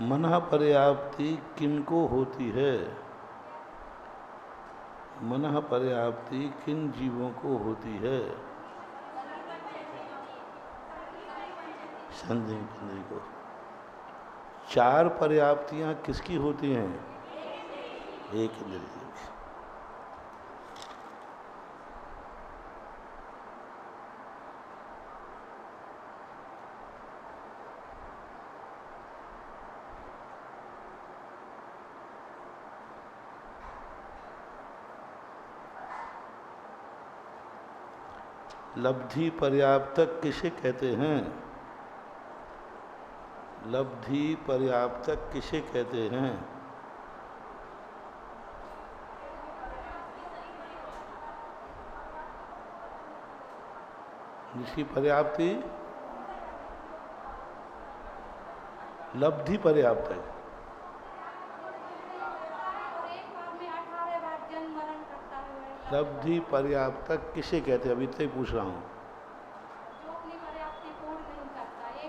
मनः पर्याप्ति किनको होती है? मनः पर्याप्ति किन जीवों को होती है? संदेह पंद्री को। चार पर्याप्तियां किसकी होती हैं? एक इंद्रिय की। लब्धि पर्याप्तक किसे कहते हैं? लब्धि पर्याप्तक किसे कहते हैं? जिसकी पर्याप्ति लब्धि पर्याप्त है। लब्धि पर्याप्तक किसे कहते हैं? अभी तक पूछ रहा हूँ।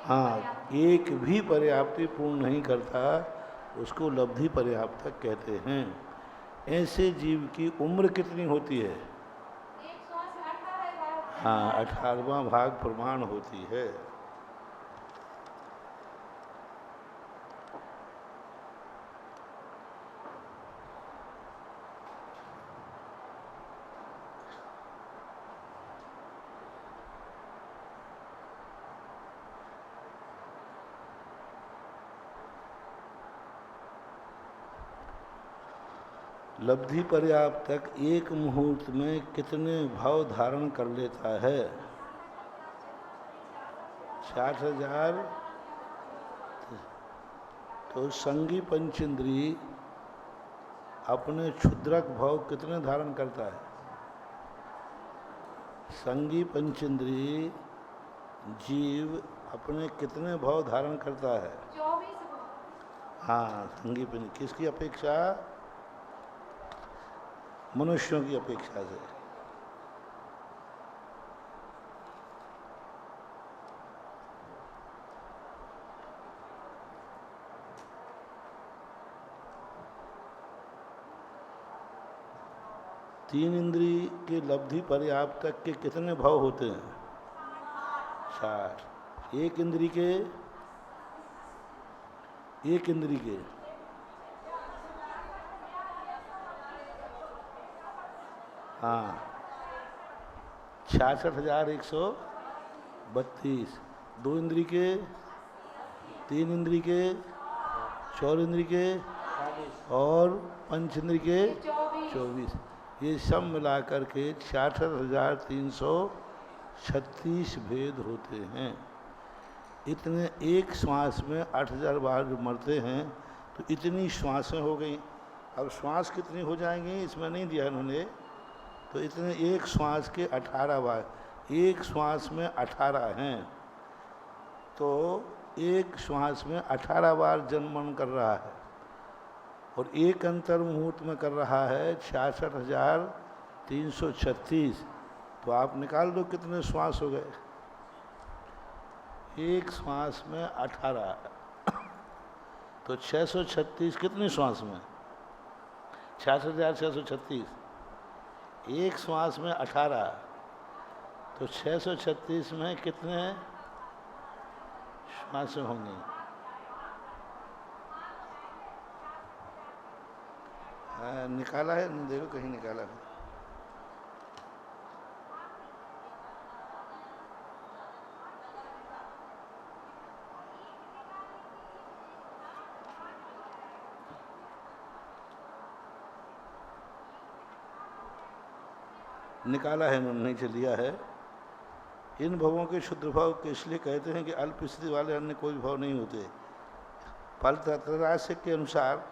हाँ, एक भी पर्याप्ति पूर्ण नहीं करता उसको लब्धि पर्याप्तक कहते हैं। ऐसे जीव की उम्र कितनी होती है? हाँ, 18वां भाग प्रमाण होती है। लब्धि पर्याप्तक एक मुहूर्त में कितने भाव धारण कर लेता है? 60,000। तो संगी पंचेंद्री अपने क्षुद्रक भाव कितने धारण करता है? संगी पंचेंद्री जीव अपने कितने भाव धारण करता है? 24। हाँ, संगी पंच किसकी अपेक्षा? मनुष्यों की अपेक्षा से। तीन इंद्रिय के लब्धि पर्याप्तक के कितने भाव होते हैं? 60। एक इंद्रिय के हाँ, 66,132। दो इंद्रिय के, तीन इंद्रिय के, चार इंद्रिय के और पंच इंद्रिय के 24। ये सब मिलाकर के 66,336 भेद होते हैं। इतने एक श्वास में 8,000 बार जो मरते हैं तो इतनी श्वासें हो गई। अब श्वास कितनी हो जाएंगी इसमें नहीं दिया इन्होंने। तो इतने एक श्वास के 18 बार, एक श्वास में 18 हैं तो एक श्वास में 18 बार जन्म कर रहा है और एक अंतर मुहूर्त में कर रहा है 66,336। तो आप निकाल दो कितने श्वास हो गए। एक श्वास में 18 तो 636 कितने श्वास में? 66,636। एक श्वास में 18 तो 636 में कितने श्वास होंगे? निकाला है? देखो कहीं निकाला है। निकाला है, नीचे लिया है। इन भवों के शुद्ध भाव के इसलिए कहते हैं कि अल्प स्थिति वाले अन्य कोई भाव नहीं होते। फल तत्वराशि के अनुसार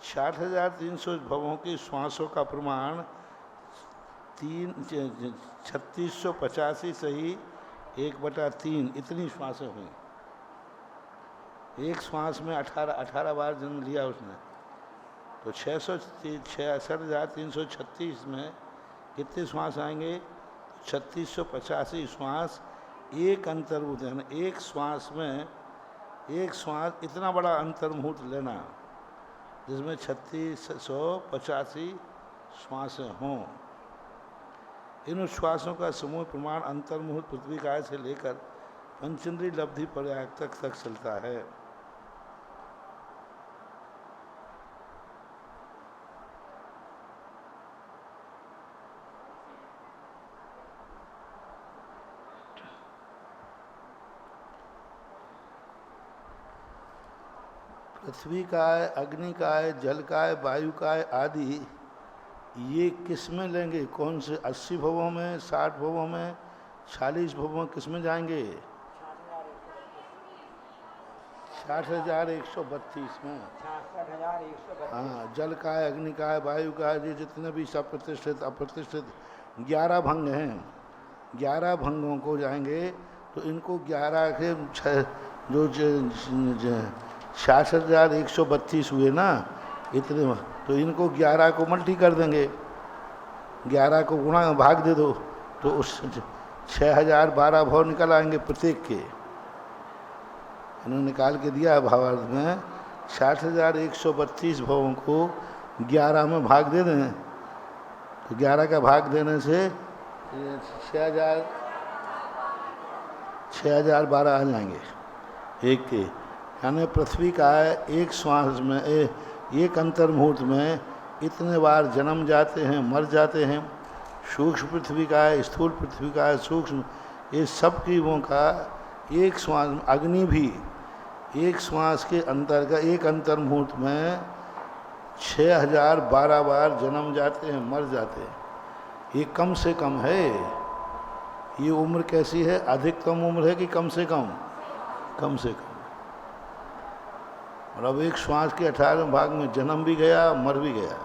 60,300 भवों की श्वासों का प्रमाण 3685 सही 1/3 इतनी श्वासें हुई। एक श्वास में 18 बार जन्म लिया उसने तो 66,336 में कितने श्वास आएंगे? 3685 श्वास एक अंतर्भूत है। एक श्वास में एक श्वास इतना बड़ा अंतर्मुहूर्त लेना जिसमें 3685 श्वासें हों। इन श्वासों का समूह प्रमाण अंतर्मुहूर्त पृथ्वी काय से लेकर पंचेंद्रिय लब्धि पर्याय तक चलता है। पृथ्वी काय, अग्नि काय, जल काय, वायु काय आदि ये किस में लेंगे? कौन से 80 भवों में, 60 भवों में, 40 भवों में, किस में जाएंगे? 60,132 में। 66,132। हाँ, जल काय, अग्नि काय, वायु काय, ये जितने भी सब प्रतिष्ठित अप्रतिष्ठित 11 भंग हैं, 11 भंगों को जाएंगे। तो इनको 11 के जो 66,132 हुए ना इतने, तो इनको 11 को मल्टी कर देंगे, 11 को गुणा भाग दे दो तो उस 6,012 भाव निकल आएंगे प्रत्येक के। इन्होंने निकाल के दिया है भावार्थ में। 60,132 भावों को 11 में भाग दे दें तो 11 का भाग देने से 6,012 आ जाएंगे एक के। यानी पृथ्वी का एक श्वास में एक अंतर्मुहूर्त में इतने बार जन्म जाते हैं, मर जाते हैं। सूक्ष्म पृथ्वी का है, स्थूल पृथ्वी का है, सूक्ष्म, ये सब जीवों का एक श्वास। अग्नि भी एक श्वास के अंतर का एक अंतर्मुहूर्त में 6,012 बार जन्म जाते हैं, मर जाते हैं। ये कम से कम है। ये उम्र कैसी है? अधिकतम उम्र है कि कम से कम? कम से कम। और अब एक श्वास के 18वें भाग में जन्म भी गया, मर भी गया।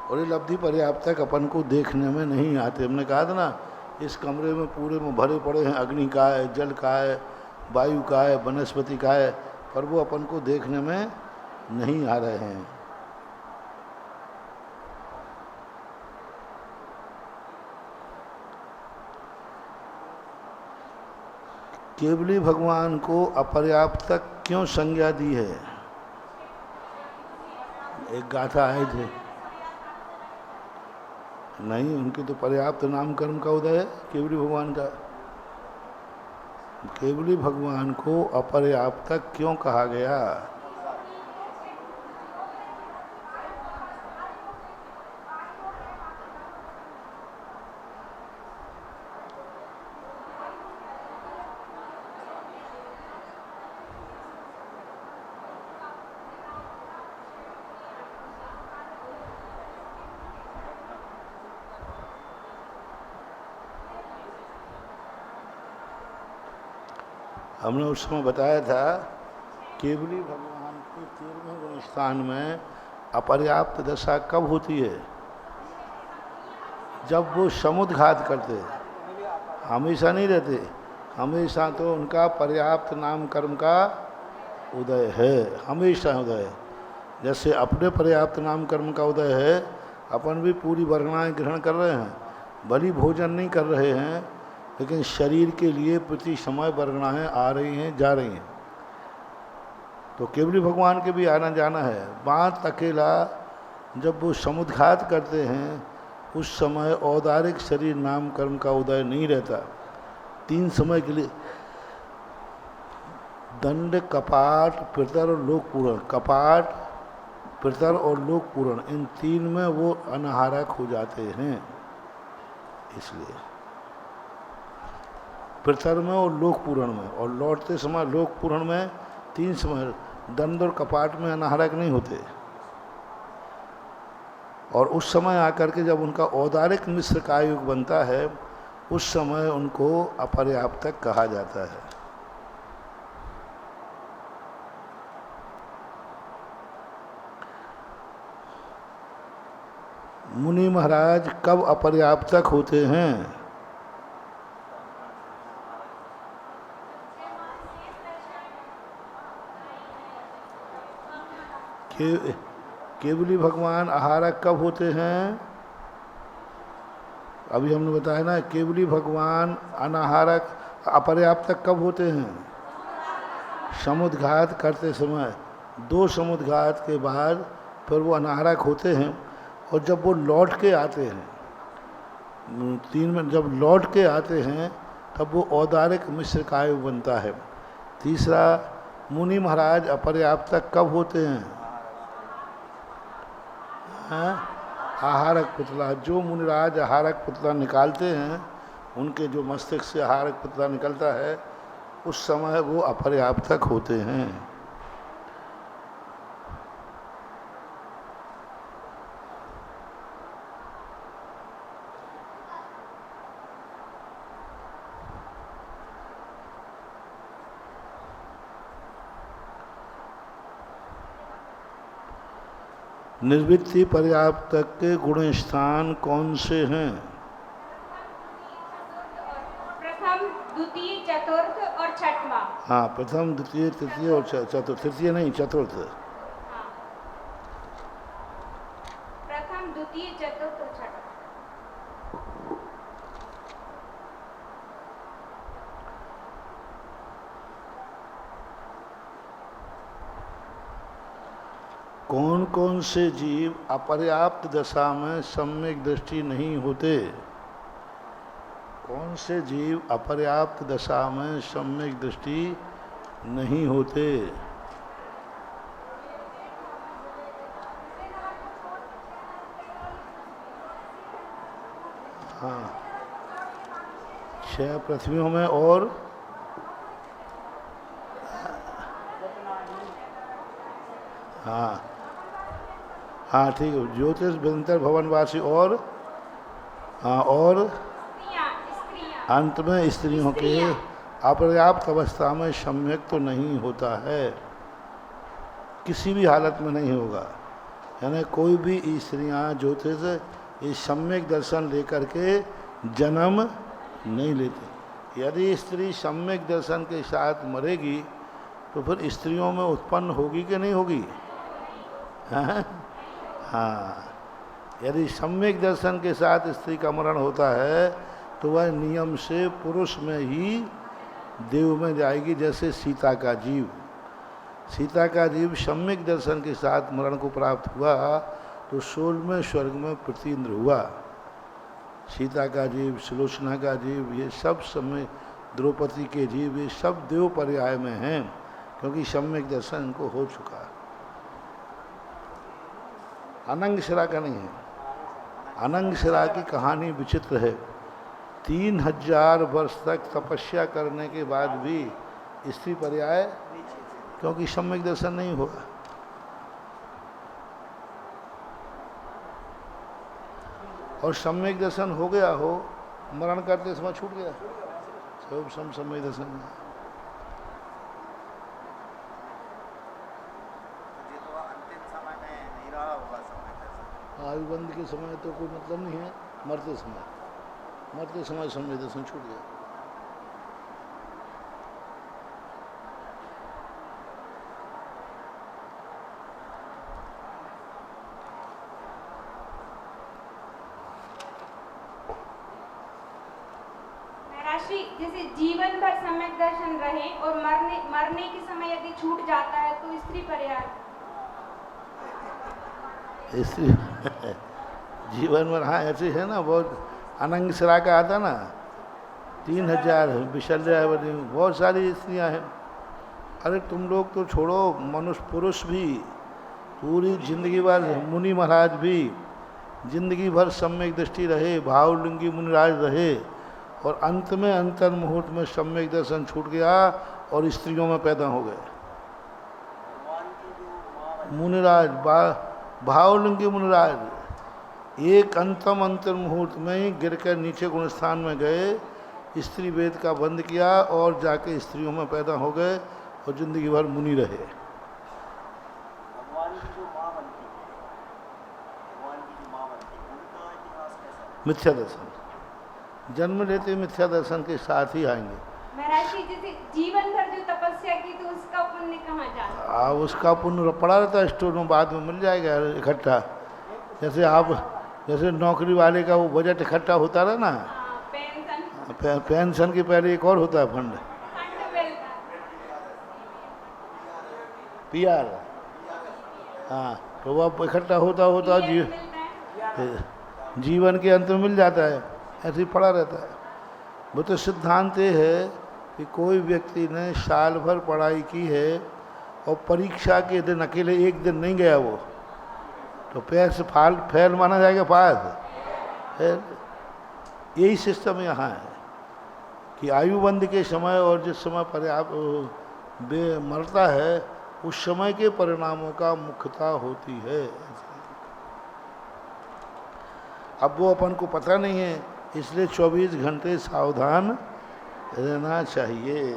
और ये लब्धि पर्याप्त तक अपन को देखने में नहीं आते। हमने कहा था ना, इस कमरे में पूरे में भरे पड़े हैं अग्नि का है, जल का है, वायु का है, वनस्पति का है, पर वो अपन को देखने में नहीं आ रहे हैं। केवली भगवान को अपर्याप्त तक क्यों संज्ञा दी है? एक गाथा आए थे, नहीं, उनके तो पर्याप्त नाम कर्म का उदय है केवली भगवान का। केवली भगवान को अपर्याप्त तक क्यों कहा गया? हमने उस समय बताया था केवली भगवान के 13वें गुण स्थान में अपर्याप्त दशा कब होती है? जब वो समुद्घात करते, हमेशा नहीं रहते। हमेशा तो उनका पर्याप्त नाम कर्म का उदय है, हमेशा उदय है। जैसे अपने पर्याप्त नाम कर्म का उदय है, अपन भी पूरी वर्गणाएं ग्रहण कर रहे हैं, भली भोजन नहीं कर रहे हैं, लेकिन शरीर के लिए प्रति समय वर्गणाएं आ रही हैं, जा रही हैं। तो केवली भगवान के भी आना जाना है। बात अकेला जब वो समुद्घात करते हैं, उस समय औदारिक शरीर नाम कर्म का उदय नहीं रहता। 3 समय के लिए दंड, कपाट, पितर और लोक पूरण। कपाट, पितर और लोक पूरण, इन 3 में वो अनाहारक हो जाते हैं। इसलिए पितर में और लोक पूरण में, और लौटते समय लोक पूरण में 3 समय दंड और कपाट में अनाहारक नहीं होते। और उस समय आकर के जब उनका औदारिक मिश्र का युग बनता है, उस समय उनको अपर्याप्त कहा जाता है। मुनि महाराज कब अपर्याप्तक होते हैं? केवली भगवान आहारक कब होते हैं? अभी हमने बताया ना, केवली भगवान अनाहारक अपर्याप्तक कब होते हैं? समुद्घात करते समय 2 समुद्घात के बाद फिर वो अनारक होते हैं, और जब वो लौट के आते हैं 3 में जब लौट के आते हैं तब वो औदारिक मिश्र कायु बनता है। तीसरा, मुनि महाराज अपर्याप्तक कब होते हैं? आहारक पुतला। जो मुनिराज आहारक पुतला निकालते हैं, उनके जो मस्तिष्क से आहारक पुतला निकलता है, उस समय वो अपर्याप्तक होते हैं। निर्वृत्ति पर्याप्तक के गुण स्थान कौन से हैं? प्रथम, द्वितीय, चतुर्थ और छठवां। हाँ, प्रथम, द्वितीय, तृतीय और चतुर्थ। तृतीय नहीं, चतुर्थ। हाँ, प्रथम, द्वितीय, चतुर्थ और छठवां। कौन कौन से जीव अपर्याप्त दशा में सम्यक दृष्टि नहीं होते? कौन से जीव अपर्याप्त दशा में सम्यक दृष्टि नहीं होते? हाँ, 6 पृथ्वियों में और हाँ हाँ ठीक है, ज्योतिष विंतर भवनवासी और हाँ, और स्त्रियां अंत में स्त्रियों के अपर्याप्त अवस्था में सम्यक तो नहीं होता है, किसी भी हालत में नहीं होगा। यानी कोई भी स्त्रियां ज्योतिष इस सम्यक दर्शन लेकर के जन्म नहीं लेती। यदि स्त्री सम्यक दर्शन के साथ मरेगी तो फिर स्त्रियों में उत्पन्न होगी कि नहीं होगी? हाँ, यदि सम्यक दर्शन के साथ स्त्री का मरण होता है तो वह नियम से पुरुष में ही देव में जाएगी। जैसे सीता का जीव, सीता का जीव सम्यक दर्शन के साथ मरण को प्राप्त हुआ तो 16वें स्वर्ग में प्रतीन्द्र हुआ। सीता का जीव, सुलोचना का जीव, ये सब समय द्रौपदी के जीव, ये सब देव पर्याय में हैं, क्योंकि सम्यक दर्शन इनको हो चुका। अनंग शिरा का नहीं है। अनंग शिरा की कहानी विचित्र है। 3000 वर्ष तक तपस्या करने के बाद भी स्त्री पर्याय, क्योंकि सम्यक दर्शन नहीं हुआ। और सम्यक दर्शन हो गया हो, मरण करते समय छूट गया, सब सम्यक दर्शन में। आयुबंध के समय तो कोई मतलब नहीं है, मरते समय सम्यक दर्शन छूट गया। जैसे जीवन भर सम्यक दर्शन रहे और मरने के समय यदि छूट जाता है तो स्त्री पर्याय। स्त्री जीवन भर, हाँ ऐसे है ना, बहुत अनंग शिरा का आता ना, 3000 विशल्या, बहुत सारी स्त्रियां हैं। अरे तुम लोग तो छोड़ो, मनुष्य पुरुष भी पूरी जिंदगी भर, मुनि महाराज भी जिंदगी भर सम्यक दृष्टि रहे, भावलिंगी मुनिराज रहे, और अंत में अंतर मुहूर्त में सम्यक दर्शन छूट गया और स्त्रियों में पैदा हो गए। मुनिराज, भावलिंगी मुनिराज एक अंतम अंतर मुहूर्त में ही गिर कर नीचे गुणस्थान में गए, स्त्री वेद का बंद किया और जाके स्त्रियों में पैदा हो गए और जिंदगी भर मुनि रहे। मिथ्या दर्शन, जन्म लेते मिथ्या दर्शन के साथ ही आएंगे। महाराज जी, जैसे जीवन भर जो तपस्या की तो उसका पुण्य कहाँ जाता? उसका पुण्य पड़ा रहता है स्टोर में, बाद में मिल जाएगा इकट्ठा। जैसे नौकरी वाले का वो बजट इकट्ठा होता रहा ना, पेंशन के पहले एक और होता है फंड। पीआर, हाँ, तो वह इकट्ठा होता होता जीवन के अंत में मिल जाता है, ऐसे ही पड़ा रहता है। वो तो सिद्धांत ये है कि कोई व्यक्ति ने साल भर पढ़ाई की है और परीक्षा के दिन अकेले एक दिन नहीं गया वो, तो पैर से फेल माना जाएगा, पास फेल। यही सिस्टम यहाँ है कि आयुबंध के समय और जिस समय पर्याप्त मरता है उस समय के परिणामों का मुख्यता होती है। अब वो अपन को पता नहीं है, इसलिए 24 घंटे सावधान रहना चाहिए।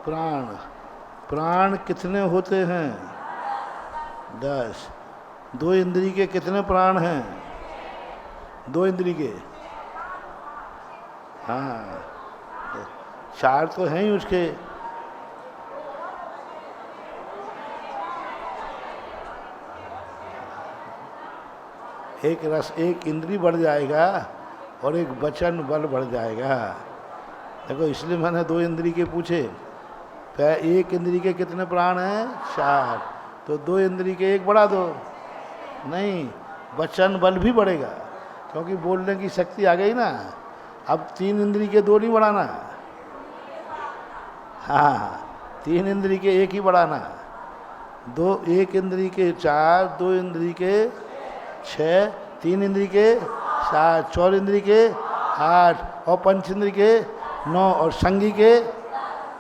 प्राण, प्राण कितने होते हैं? 10। 2 इंद्रिय के कितने प्राण हैं? 2 इंद्रिय के, हाँ, 4 तो हैं ही उसके। एक इंद्रिय बढ़ जाएगा और एक वचन बल बढ़ जाएगा। देखो, इसलिए मैंने 2 इंद्रिय के पूछे। एक इंद्रिय के कितने प्राण हैं? 4। तो 2 इंद्रिय के 1 बढ़ा दो। नहीं, वचन बल भी बढ़ेगा, क्योंकि बोलने की शक्ति आ गई ना। अब 3 इंद्रिय के 2 नहीं बढ़ाना, हाँ, 3 इंद्रिय के 1 ही बढ़ाना। 1 इंद्रिय के 4, 2 इंद्रिय के 6, 3 इंद्रिय के 7, 4 इंद्रिय के 8 और 5 इंद्रिय के 9 और संगी के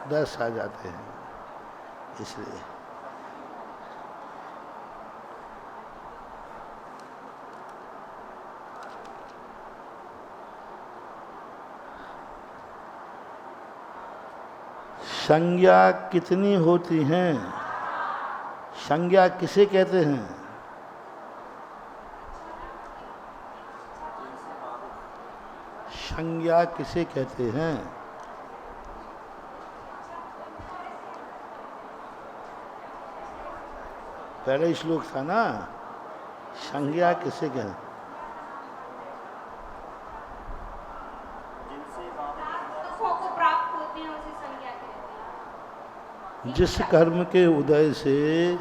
10 आ जाते हैं। इसलिए संज्ञा कितनी होती हैं? संज्ञा किसे कहते हैं? संज्ञा किसे कहते हैं? पहले श्लोक था ना, संज्ञा किसे कहते हैं? सुखों को प्राप्त होते हैं उसे संज्ञा कहते हैं। जिस कर्म के उदय से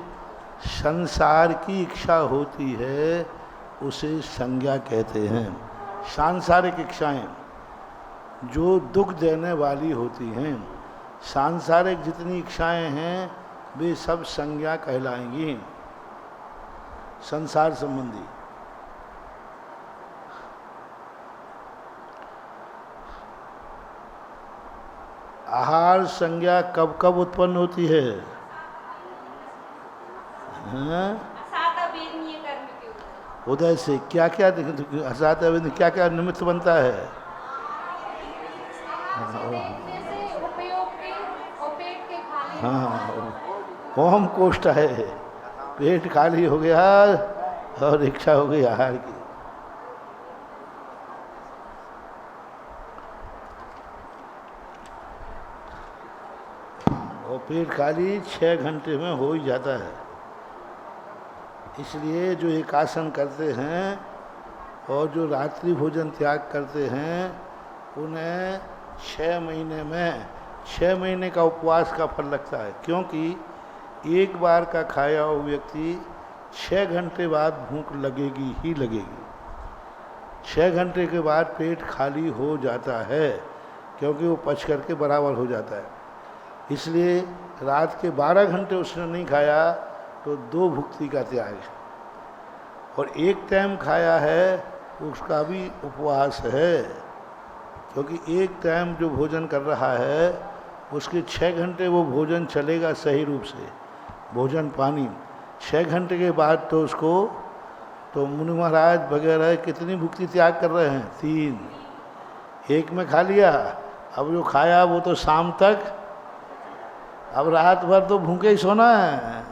संसार की इच्छा होती है उसे संज्ञा कहते हैं। सांसारिक इच्छाएं जो दुख देने वाली होती हैं, सांसारिक जितनी इच्छाएं हैं वे सब संज्ञा कहलाएंगी, संसार संबंधी। आहार संज्ञा कब कब उत्पन्न होती है? हाँ? कर्म के उदय से क्या क्या क्या क्या निमित्त बनता है? जैसे उपयोग के और पेट के खाली। हाँ, ओम कोष्ठ है, पेट खाली हो गया और इच्छा हो गई आहार की। और पेट खाली 6 घंटे में हो ही जाता है। इसलिए जो एक आसन करते हैं और जो रात्रि भोजन त्याग करते हैं उन्हें 6 महीने का उपवास का फल लगता है, क्योंकि एक बार का खाया हुआ व्यक्ति 6 घंटे बाद भूख लगेगी ही लगेगी। 6 घंटे के बाद पेट खाली हो जाता है, क्योंकि वो पच करके बराबर हो जाता है। इसलिए रात के 12 घंटे उसने नहीं खाया तो 2 भुक्ति का त्याग है, और एक टाइम खाया है उसका भी उपवास है, क्योंकि एक टाइम जो भोजन कर रहा है उसके 6 घंटे वो भोजन चलेगा सही रूप से, भोजन पानी। 6 घंटे के बाद तो उसको, तो मुनि महाराज वगैरह कितनी भुक्ति त्याग कर रहे हैं? 3। एक में खा लिया, अब जो खाया वो तो शाम तक, अब रात भर तो भूखे ही सोना है।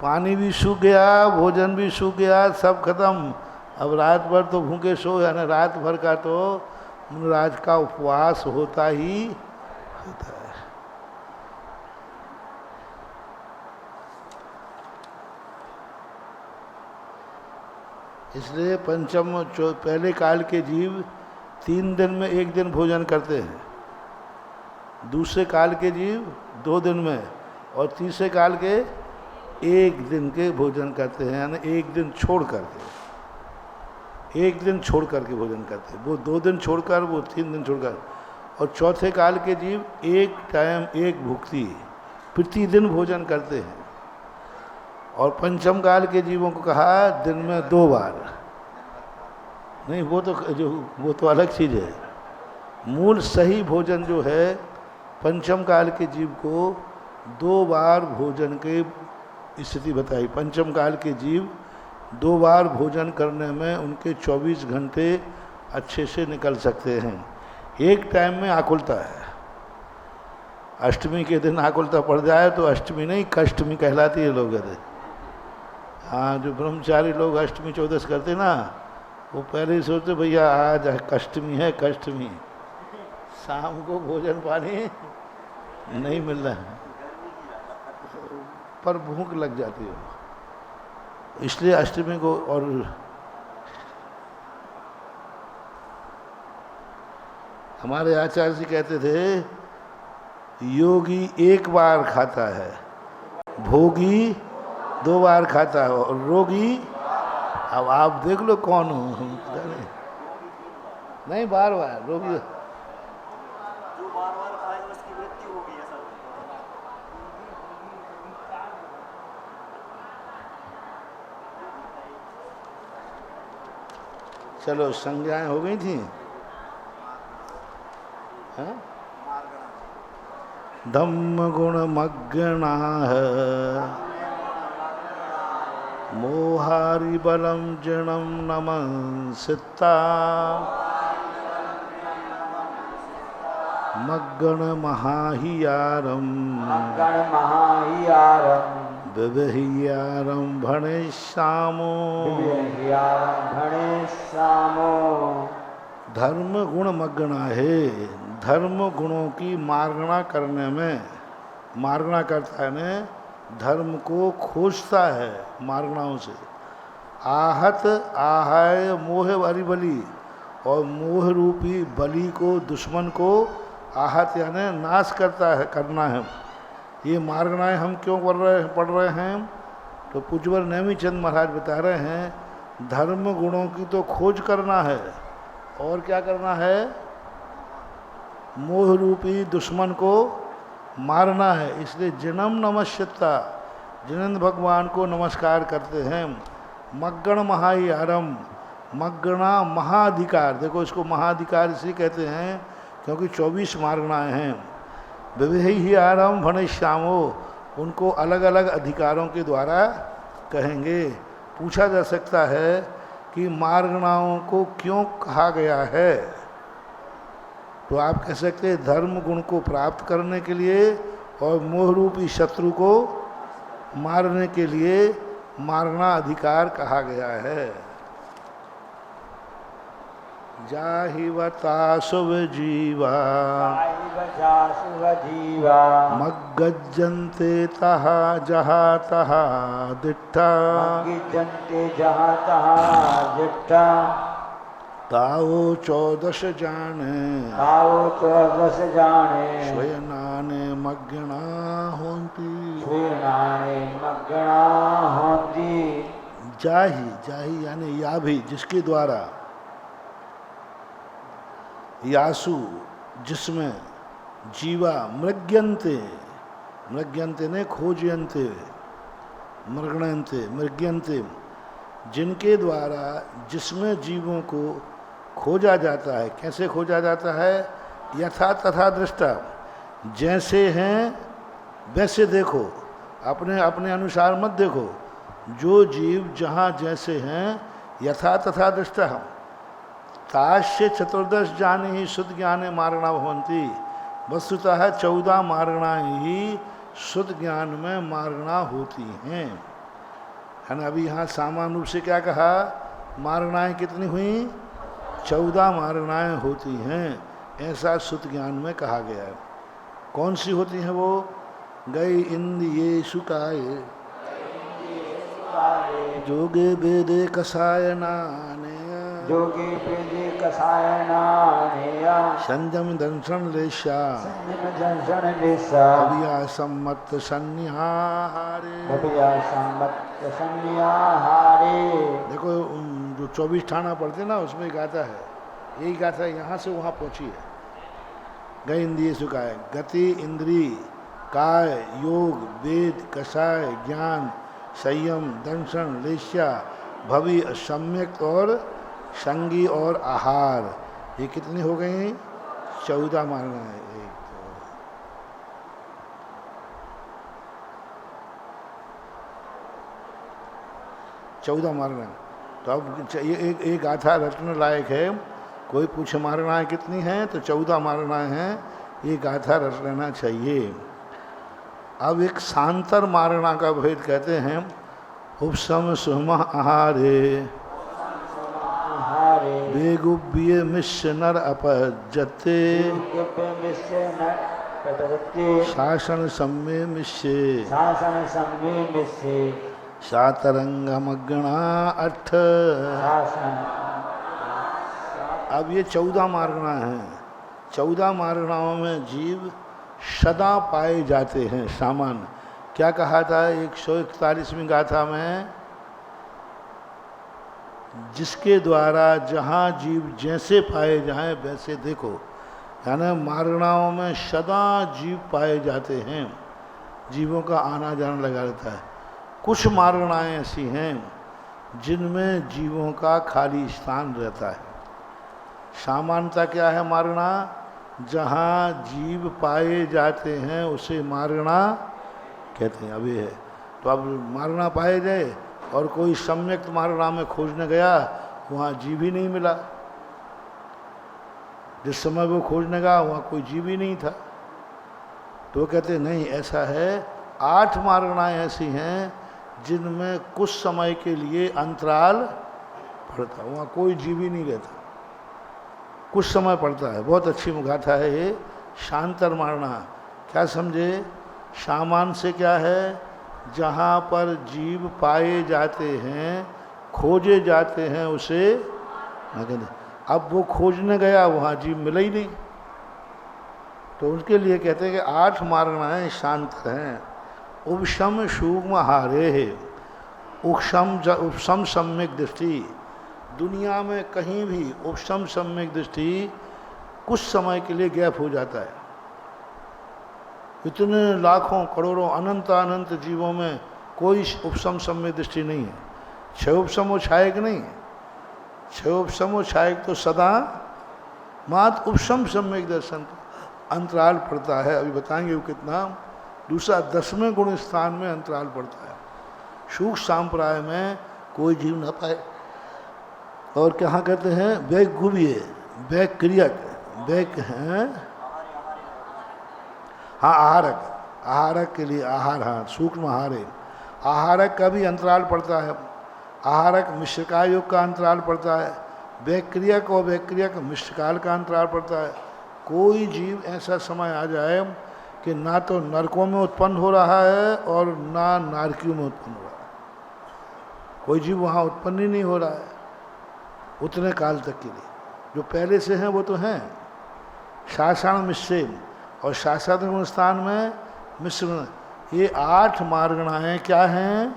पानी भी सूख गया, भोजन भी सूख गया, सब खत्म। अब रात भर तो भूखे सो, यानी रात भर का तो मुनिराज का उपवास होता ही होता है। इसलिए पहले काल के जीव 3 दिन में 1 दिन भोजन करते हैं, दूसरे काल के जीव 2 दिन में, और तीसरे काल के 1 दिन के भोजन करते हैं, यानी 1 दिन छोड़ करके, 1 दिन छोड़ करके भोजन करते हैं। वो 2 दिन छोड़कर, वो 3 दिन छोड़कर। और चौथे काल के जीव 1 टाइम 1 भुक्ति प्रतिदिन भोजन करते हैं। और पंचम काल के जीवों को कहा दिन में 2 बार। नहीं, वो तो अलग चीज़ है। मूल सही भोजन जो है, पंचम काल के जीव को 2 बार भोजन के स्थिति बताई। पंचम काल के जीव 2 बार भोजन करने में उनके 24 घंटे अच्छे से निकल सकते हैं। एक टाइम में आकुलता है, अष्टमी के दिन आकुलता पड़ जाए तो अष्टमी नहीं कष्टमी कहलाती है लोग कहते। हाँ, जो ब्रह्मचारी लोग अष्टमी 14 करते ना, वो पहले ही सोचते भैया आज कष्टमी है, कष्टमी, शाम को भोजन पानी नहीं मिल रहा है, पर भूख लग जाती है, इसलिए अष्टमी को। और हमारे आचार्य जी कहते थे योगी 1 बार खाता है, भोगी 2 बार खाता है, और रोगी, अब आप देख लो कौन हो, हम जाने नहीं, बार रोगी। जो बार खाएगा उसकी मृत्यु होगी, ऐसा। चलो, संज्ञाएं हो गई थी। धम्म गुण मग्गणा मोहारि बलम जणम नमंसिता मग्गण महाहियारम विवहियारम भणेश्यामो धर्म गुण मग्गणा है। धर्म गुणों की मार्गणा करने में, मार्गणा करता है ने धर्म को खोजता है मार्गणाओं से। आहत आहाय मोह बली, और मोह रूपी बलि को, दुश्मन को आहत यानी नाश करता है, करना है। ये मार्गणाएं हम क्यों पढ़ रहे हैं? तो पूज्यवर नेमीचंद महाराज बता रहे हैं धर्म गुणों की तो खोज करना है, और क्या करना है? मोह रूपी दुश्मन को मारना है। इसलिए जन्म नमस्यता, जिनेंद्र भगवान को नमस्कार करते हैं। मग्गण महायारम, मग्गणा महाधिकार, देखो इसको महाधिकार इसलिए कहते हैं क्योंकि 24 मार्गणाएँ हैं। विवेही आरम भणेश्यामो, उनको अलग अलग अधिकारों के द्वारा कहेंगे। पूछा जा सकता है कि मार्गणाओं को क्यों कहा गया है, तो आप कह सकते हैं धर्म गुण को प्राप्त करने के लिए और मोहरूपी शत्रु को मारने के लिए मारना अधिकार कहा गया है। जाहिवता शुभ जीवा मग्गज्जन्ते तहा जहा तहा दिट्ठा ताओ 14 जाने स्वयनाने मग्गणा होंती। जाही, जाही यानी या भी, जिसके द्वारा, यासु जिसमें, जीवा मृग्यन्ते, मृग्यन्ते ने खोजयन्ते, मृगणन्ते मृग्यन्ते, जिनके द्वारा, जिसमें जीवों को खोजा जाता है। कैसे खोजा जाता है? यथा तथा दृष्टा, जैसे हैं वैसे देखो, अपने अपने अनुसार मत देखो। जो जीव जहाँ जैसे हैं यथा तथा दृष्टा। ताश्य 14 जाने ही शुद्ध ज्ञाने मार्गणा भवन्ति। वस्तुतः 14 मार्गणाएँ ही शुद्ध ज्ञान में मार्गणा होती हैं, है ना। अभी यहाँ सामान्य रूप से क्या कहा? मार्गणाएँ कितनी हुई? 14 मार्गणाएँ होती हैं, ऐसा शुद्ध ज्ञान में कहा गया है। कौन सी होती हैं वो? गई इंद्रियेषु काये हारे जोगे वेदे कषायनानेय जोगी पीजी कसायनानेया संयम दंशन लेशा संयम जंसन लिसा कविया सम्मत सन्निहारे। भविया सम्मत सन्निया हारे। देखो जो 24 ठाना पढ़ते ना उसमें गाथा है, यही गाथा यहाँ से वहाँ पहुँची है। गए इंद्रिय सुखाए गति इंद्री काय योग वेद कषाय ज्ञान संयम दंशन लेश्या भवि सम्यक और संगी और आहार, ये कितने हो गए हैं? 14 मारना है। एक तो 14 मारना है। तो अब ये एक गाथा रटने लायक है। कोई पूछे मारना है कितनी है, तो 14 मारना है। ये गाथा रट लेना चाहिए। अब एक सांतर मारना का भेद कहते हैं। उपसम सुम आहारे हारे बेगुब्य मिश्र नर अपजते शासन सम्मे मिश्रे शासन सम्मे से सातरंगमग्ना अठ। शासन। अब ये 14 मारना है। 14 मारणाओं में जीव सदा पाए जाते हैं। सामान्य क्या कहा था 141वीं गाथा में, जिसके द्वारा जहाँ जीव जैसे पाए जाएं वैसे देखो, यानी मारणाओं में सदा जीव पाए जाते हैं। जीवों का आना जाना लगा रहता है। कुछ मारणाएं ऐसी हैं जिनमें जीवों का खाली स्थान रहता है। सामान्यता क्या है मारना? जहाँ जीव पाए जाते हैं उसे मारना कहते हैं। अब ये है तो अब मारना पाए जाए और कोई सम्यक मारना में खोजने गया, वहाँ जीव ही नहीं मिला। जिस समय वो खोजने गया वहाँ कोई जीव ही नहीं था। तो वो कहते नहीं, ऐसा है 8 मारणाएं ऐसी हैं जिनमें कुछ समय के लिए अंतराल पड़ता, वहाँ कोई जीव ही नहीं रहता, कुछ समय पड़ता है। बहुत अच्छी गाथा है ये। शांतर मारना क्या समझे? सामान से क्या है? जहाँ पर जीव पाए जाते हैं, खोजे जाते हैं, उसे ना कहते। अब वो खोजने गया, वहाँ जीव मिला ही नहीं, तो उसके लिए कहते हैं कि 8 मारणाएं शांत हैं। उपशम सूक्ष्म हारे है। उपशम सम्यक दृष्टि, दुनिया में कहीं भी उपशम सम्यक दृष्टि कुछ समय के लिए गैप हो जाता है। इतने लाखों करोड़ों अनंत अनंत जीवों में कोई उपशम सम्यक दृष्टि नहीं है। 6 उपशम छायक नहीं, 6 उपशम छायक तो सदा मात्र उपशम सम्यक दर्शन अंतराल पड़ता है। अभी बताएंगे वो कितना। दूसरा 10वें गुण स्थान में अंतराल पड़ता है। सूक्ष्म सांप्राय में कोई जीव न पाए। और कहाँ कहते हैं? बैग गुबिये, बैग क्रियक, बैग हैं, हाँ आहारक, आहारक के लिए आहार, हाँ सूक्ष्म आहार है। आहारक का भी अंतराल पड़ता है। आहारक मिश्रकाल योग का अंतराल पड़ता है। बैक्रियक और बैक्रियक मिश्रकाल का अंतराल पड़ता है। कोई जीव ऐसा समय आ जाए कि ना तो नरकों में उत्पन्न हो रहा है और ना नारकियों में उत्पन्न हो रहा है। कोई जीव वहाँ उत्पन्न ही नहीं हो रहा है उतने काल तक के लिए। जो पहले से हैं वो तो हैं। शासन मिश्र और शासन स्थान में मिश्र, ये 8 मार्गणाएं क्या हैं?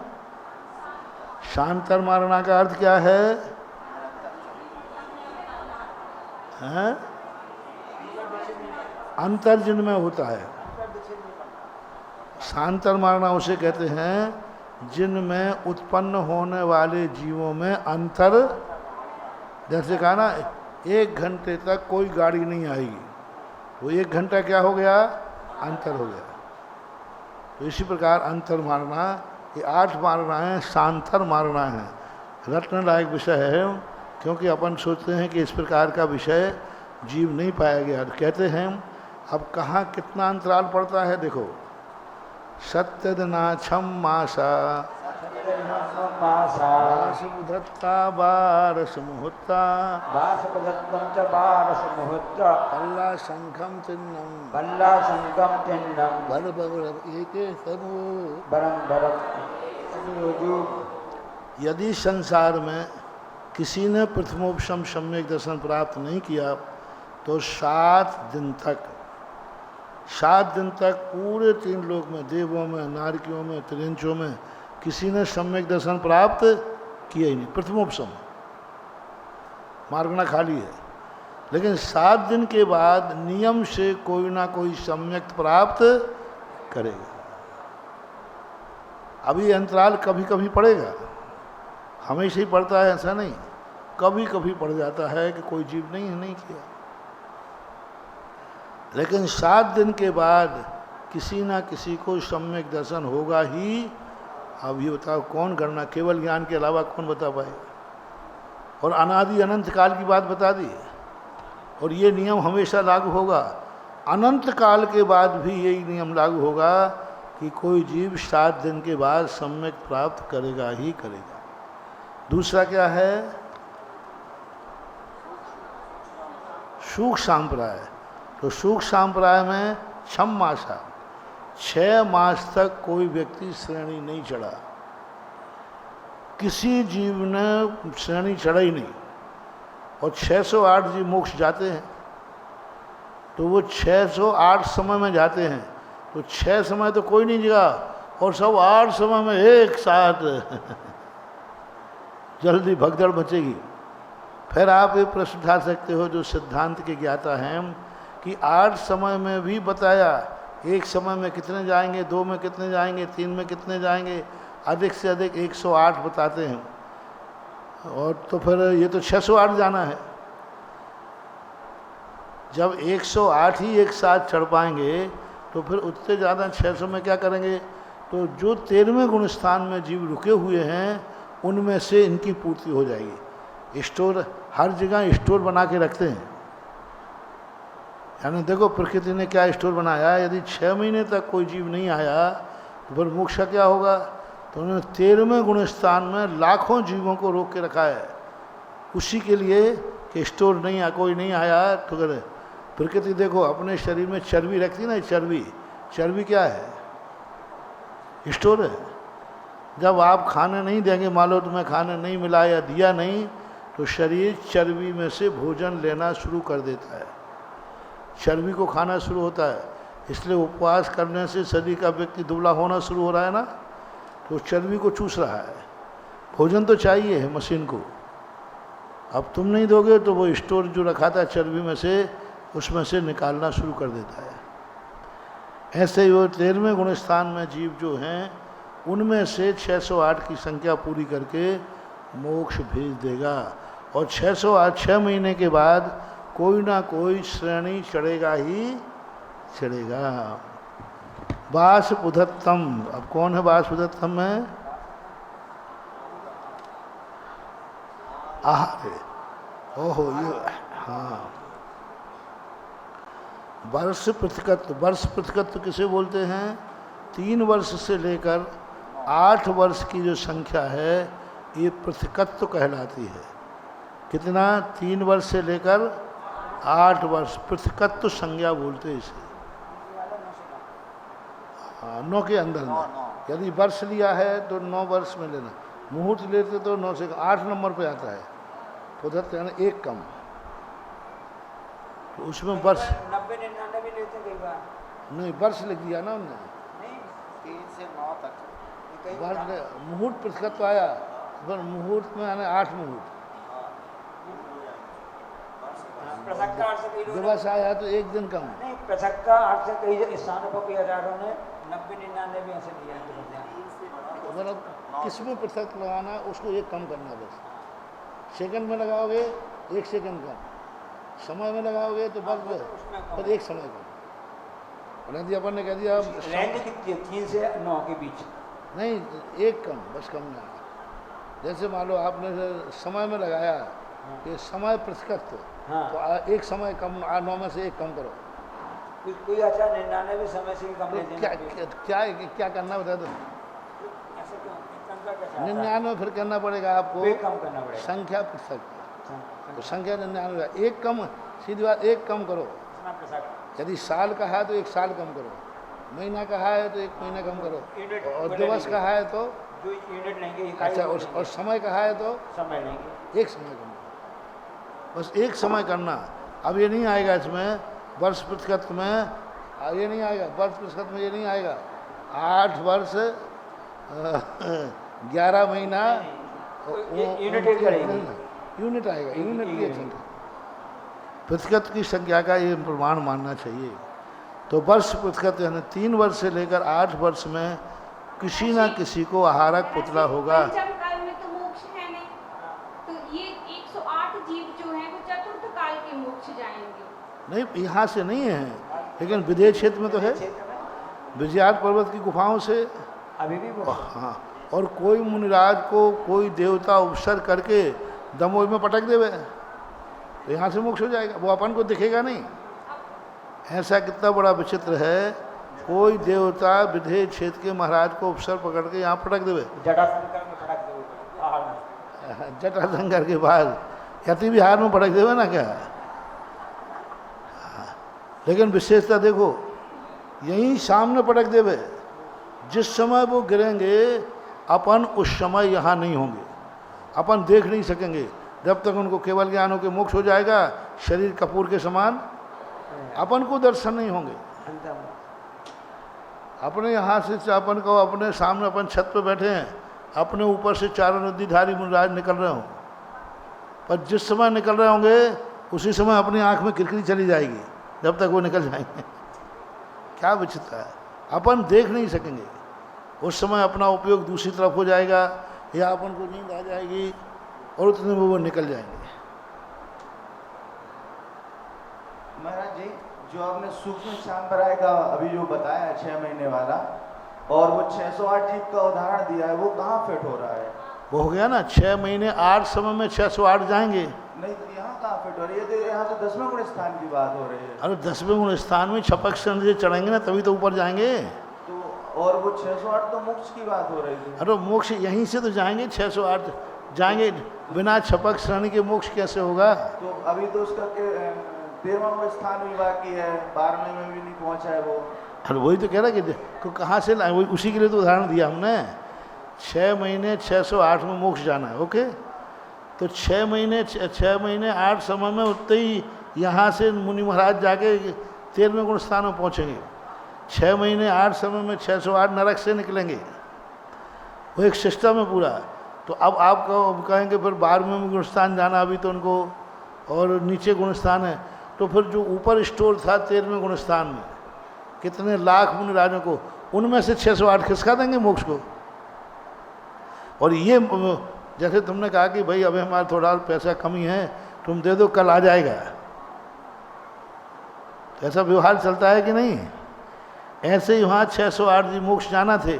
शांतर मारना का अर्थ क्या है? हैं? अंतर जिनमें होता है। शांतर मारना उसे कहते हैं जिनमें उत्पन्न होने वाले जीवों में अंतर। जैसे कहा ना 1 घंटे तक कोई गाड़ी नहीं आएगी, वो 1 घंटा क्या हो गया? अंतर हो गया। तो इसी प्रकार अंतर मारना, ये 8 मारना है, शांतर मारना है। रटने लायक विषय है, क्योंकि अपन सोचते हैं कि इस प्रकार का विषय जीव नहीं पाया गया। तो कहते हैं अब कहाँ कितना अंतराल पड़ता है देखो। सत्यदनाछम मासा वासुधत्ता बारस मुहूर्ता पल्ला शंखम चिन्नम भर एक सबू यदि संसार में किसी ने प्रथमोपशम सम्यक दर्शन प्राप्त नहीं किया तो 7 दिन तक पूरे 3 लोक में, देवों में, नारकियों में, त्रियंचों में किसी ने सम्यक दर्शन प्राप्त किया ही नहीं। प्रथमोपशम मार्गना खाली है, लेकिन 7 दिन के बाद नियम से कोई ना कोई सम्यक प्राप्त करेगा। अभी अंतराल कभी कभी पड़ेगा, हमेशा ही पड़ता है ऐसा नहीं, कभी कभी पड़ जाता है कि कोई जीव नहीं किया, लेकिन 7 दिन के बाद किसी ना किसी को सम्यक दर्शन होगा ही। अब ये बताओ कौन गणना, केवल ज्ञान के अलावा कौन बता पाएगा? और अनादि अनंत काल की बात बता दी, और ये नियम हमेशा लागू होगा। अनंत काल के बाद भी यही नियम लागू होगा कि कोई जीव 7 दिन के बाद सम्यक प्राप्त करेगा ही करेगा। दूसरा क्या है? सूक्ष्म सांप्रदाय। तो सूक्ष्म सांप्रदाय में 6 मासा, 6 मास तक कोई व्यक्ति श्रेणी नहीं चढ़ा, किसी जीव ने श्रेणी चढ़ा ही नहीं। और 608 जीव मोक्ष जाते हैं, तो वो 608 समय में जाते हैं, तो 6 समय तो कोई नहीं जगा, और सब 8 समय में एक साथ जल्दी भगदड़ मचेगी। फिर आप ये प्रश्न उठा सकते हो, जो सिद्धांत के ज्ञाता हैं, कि 8 समय में भी बताया, एक समय में कितने जाएंगे, 2 में कितने जाएंगे, 3 में कितने जाएंगे, अधिक से अधिक 108 बताते हैं। और तो फिर ये तो 608 जाना है। जब 108 ही एक साथ चढ़ पाएंगे तो फिर उतने ज़्यादा 600 में क्या करेंगे? तो जो 13वें गुण स्थान में जीव रुके हुए हैं उनमें से इनकी पूर्ति हो जाएगी। स्टोर हर जगह स्टोर बना के रखते हैं, यानी देखो प्रकृति ने क्या स्टोर बनाया। यदि 6 महीने तक कोई जीव नहीं आया तो फिर मोक्ष का क्या होगा? तो उन्होंने 13वें गुण स्थान में लाखों जीवों को रोक के रखा है, उसी के लिए कि स्टोर नहीं आ, कोई नहीं आया तो करे। प्रकृति देखो अपने शरीर में चर्बी रखती ना, चर्बी क्या है? स्टोर है। जब आप खाने नहीं देंगे, मान लो तुम्हें खाने नहीं मिला या दिया नहीं, तो शरीर चर्बी में से भोजन लेना शुरू कर देता है, चर्बी को खाना शुरू होता है। इसलिए उपवास करने से शरीर का व्यक्ति दुबला होना शुरू हो रहा है ना, तो चर्बी को चूस रहा है। भोजन तो चाहिए है मशीन को, अब तुम नहीं दोगे तो वो स्टोर जो रखा था चर्बी में से, उसमें से निकालना शुरू कर देता है। ऐसे ही वो 13वें गुण स्थान में जीव जो हैं उनमें से 608 की संख्या पूरी करके मोक्ष भेज देगा। और 608 6 महीने के बाद कोई ना कोई श्रेणी चढ़ेगा ही चढ़ेगा। वासुपुधत्तम, अब कौन है वासुपुधत्तम में? आहारे, ओहो ये, हाँ। वर्ष पृथकत्व किसे बोलते हैं? 3 वर्ष से लेकर 8 वर्ष की जो संख्या है ये पृथकत्व कहलाती है। कितना? 3 वर्ष से लेकर 8 वर्ष पृथकत्व संज्ञा बोलते हैं इसे। हाँ, 9 के अंदर में। यदि वर्ष लिया है तो 9 वर्ष में लेना, मुहूर्त लेते तो 9 से 8 नंबर पे आता है। पुधत्व यानी एक कम, तो उसमें वर्ष 90-99 लेते कई बार नहीं, वर्ष लिख दिया ना उन्होंने। नहीं, 3 से 9 तक मुहूर्त पृथकत्व आया, पर मुहूर्त में आने 8 मुहूर्त पृथक का अर्थ कई दिवस आया तो एक दिन कम। नहीं, पृथक का अर्थ कई स्थानों पर कई आचार्यों ने 90-99 ऐसे लिया है। मतलब किसमें पृथक लगाना, उसको एक कम करना बस। सेकंड में लगाओगे 1 सेकंड कम, समय में लगाओगे तो बस पर 1 समय कम। और यदि अपन ने कह दिया रेंज कितनी है? 3 से 9 के बीच नहीं, 1 कम, बस कम ना। जैसे मान लो आपने समय में लगाया कि समय पृथकत्व, तो 1 समय कम, 9 में से 1 कम करो। कोई अच्छा 99 समय से भी कम तो क्या करना बता दो? 99 फिर करना पड़ेगा आपको, कम करना पड़ेगा। संख्या पृथक, तो संख्या 99, 1 कम, सीधी बात 1 कम करो। यदि साल का है तो 1 साल कम करो, महीना का है तो 1 महीना कम करो, और दिवस का है तो जो यूनिट लेंगे इकाई अच्छा, लेंगे, और समय कहा है तो समय लेंगे। एक समय करना, बस एक समय करना। अब ये नहीं आएगा इसमें वर्ष प्रतिशत में, ये नहीं आएगा वर्ष प्रतिशत में, ये नहीं आएगा 8 वर्ष 11 महीना यूनिट ऐड करेंगे। यूनिट आएगा, यूनिट की एक यूनिट। संख्या, प्रतिशत की संख्या का ये प्रमाण मानना चाहिए। तो वर्ष प्रतिशत यानी 3 वर्ष से लेकर 8 वर्ष में किसी न किसी को आहारक पुतला होगा। पंचम काल में तो मोक्ष है नहीं, तो ये 108 जीव जो हैं वो चतुर्थ काल के मोक्ष जाएंगे। नहीं, यहाँ से नहीं है, लेकिन विदेह क्षेत्र में तो है, विजयात पर्वत की गुफाओं से। अभी भी वो हाँ, और कोई मुनिराज को कोई देवता उपसर करके दमोह में पटक देवे तो यहाँ से मोक्ष हो जाएगा, वो अपन को दिखेगा नहीं। ऐसा कितना बड़ा विचित्र है, कोई देवता विदेह क्षेत्र के महाराज को उपसर पकड़ के यहाँ पटक देवे, जटाशंकर में पटक दे पहाड़ में। जटाशंकर के बाद यति विहार में पटक देवे ना क्या। लेकिन विशेषता देखो, यहीं सामने पटक देवे, जिस समय वो गिरेंगे अपन उस समय यहाँ नहीं होंगे, अपन देख नहीं सकेंगे। जब तक उनको केवल ज्ञान होकर मोक्ष हो जाएगा, शरीर कपूर के समान, अपन को दर्शन नहीं होंगे। अपने यहाँ से अपन को, अपने सामने अपन छत पे बैठे हैं, अपने ऊपर से चारों नदीधारी मुनिराज निकल रहे हों, पर जिस समय निकल रहे होंगे उसी समय अपनी आँख में किरकिरी चली जाएगी, जब तक वो निकल जाएंगे। क्या विचित्र है, अपन देख नहीं सकेंगे। उस समय अपना उपयोग दूसरी तरफ हो जाएगा, या अपन को नींद आ जाएगी और उतने में वो निकल जाएंगे। महाराज जी, जो आपने सूक्ष्म शांबराय का अभी जो बताया है 6 महीने वाला, और वो 608 जीव का उदाहरण दिया है, वो कहाँ फिट हो रहा है? वो हो गया ना, 6 महीने 8 समय में 608 जाएंगे। नहीं, तो यहाँ कहाँ फिट हो रही है? तो यहाँ तो 10वें गुण स्थान की बात हो रही है। अरे 10वें गुण स्थान में छपक से चढ़ेंगे ना, तभी तो ऊपर जाएंगे। तो और वो 608 तो मोक्ष की बात हो रही थी। अरे मोक्ष यहीं से तो जाएंगे, 608 जाएंगे, बिना छपक श्रेणी के मोक्ष कैसे होगा? तो अभी तो उसका 13वां गुण स्थान भी बाकी है, 12वें में भी नहीं पहुँचा है वो। अरे वही तो कह रहा कि तो कहाँ से लाए, वही उसी के लिए तो उदाहरण दिया हमने। 6 महीने 608 में मोक्ष जाना है, ओके। तो 6 महीने 8 समय में उतने ही यहाँ से मुनि महाराज जाके 13वें गुण स्थान में पहुँचेंगे। 6 महीने 8 समय में 608 नरक से निकलेंगे, वो एक सिस्टम है पूरा। तो अब आप कहेंगे फिर 12वें गुणस्थान जाना, अभी तो उनको और नीचे गुणस्थान है, तो फिर जो ऊपर स्टोर था 13वें गुणस्थान में कितने लाख मुनि राजों को, उनमें से 608 खिसका देंगे मोक्ष को। और ये जैसे तुमने कहा कि भाई अभी हमारा थोड़ा पैसा कमी है, तुम दे दो, कल आ जाएगा, तो ऐसा व्यवहार चलता है कि नहीं? ऐसे ही वहाँ 608 जी मोक्ष जाना थे,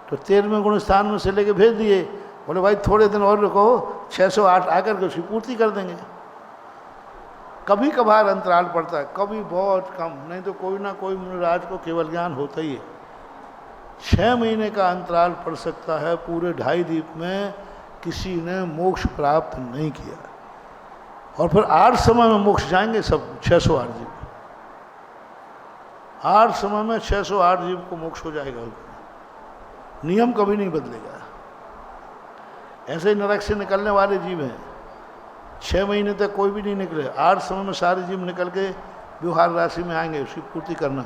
तो 13वें गुण स्थान में से लेके भेज दिए, बोले भाई थोड़े दिन और रुको, 608 आकर के उसकी पूर्ति कर देंगे। कभी कभार अंतराल पड़ता है, कभी बहुत कम, नहीं तो कोई ना कोई मुनिराज को केवल ज्ञान होता ही है। 6 महीने का अंतराल पड़ सकता है, पूरे 2.5 द्वीप में किसी ने मोक्ष प्राप्त नहीं किया। और फिर 8 समय में मोक्ष जाएंगे सब 608 जीव, 8 समय में 608 जीव को मोक्ष हो जाएगा। नियम कभी नहीं बदलेगा। ऐसे ही नरक से निकलने वाले जीव हैं, 6 महीने तक कोई भी नहीं निकले, 8 समय में सारे जीव निकल के व्यवहार राशि में आएंगे, उसकी पूर्ति करना।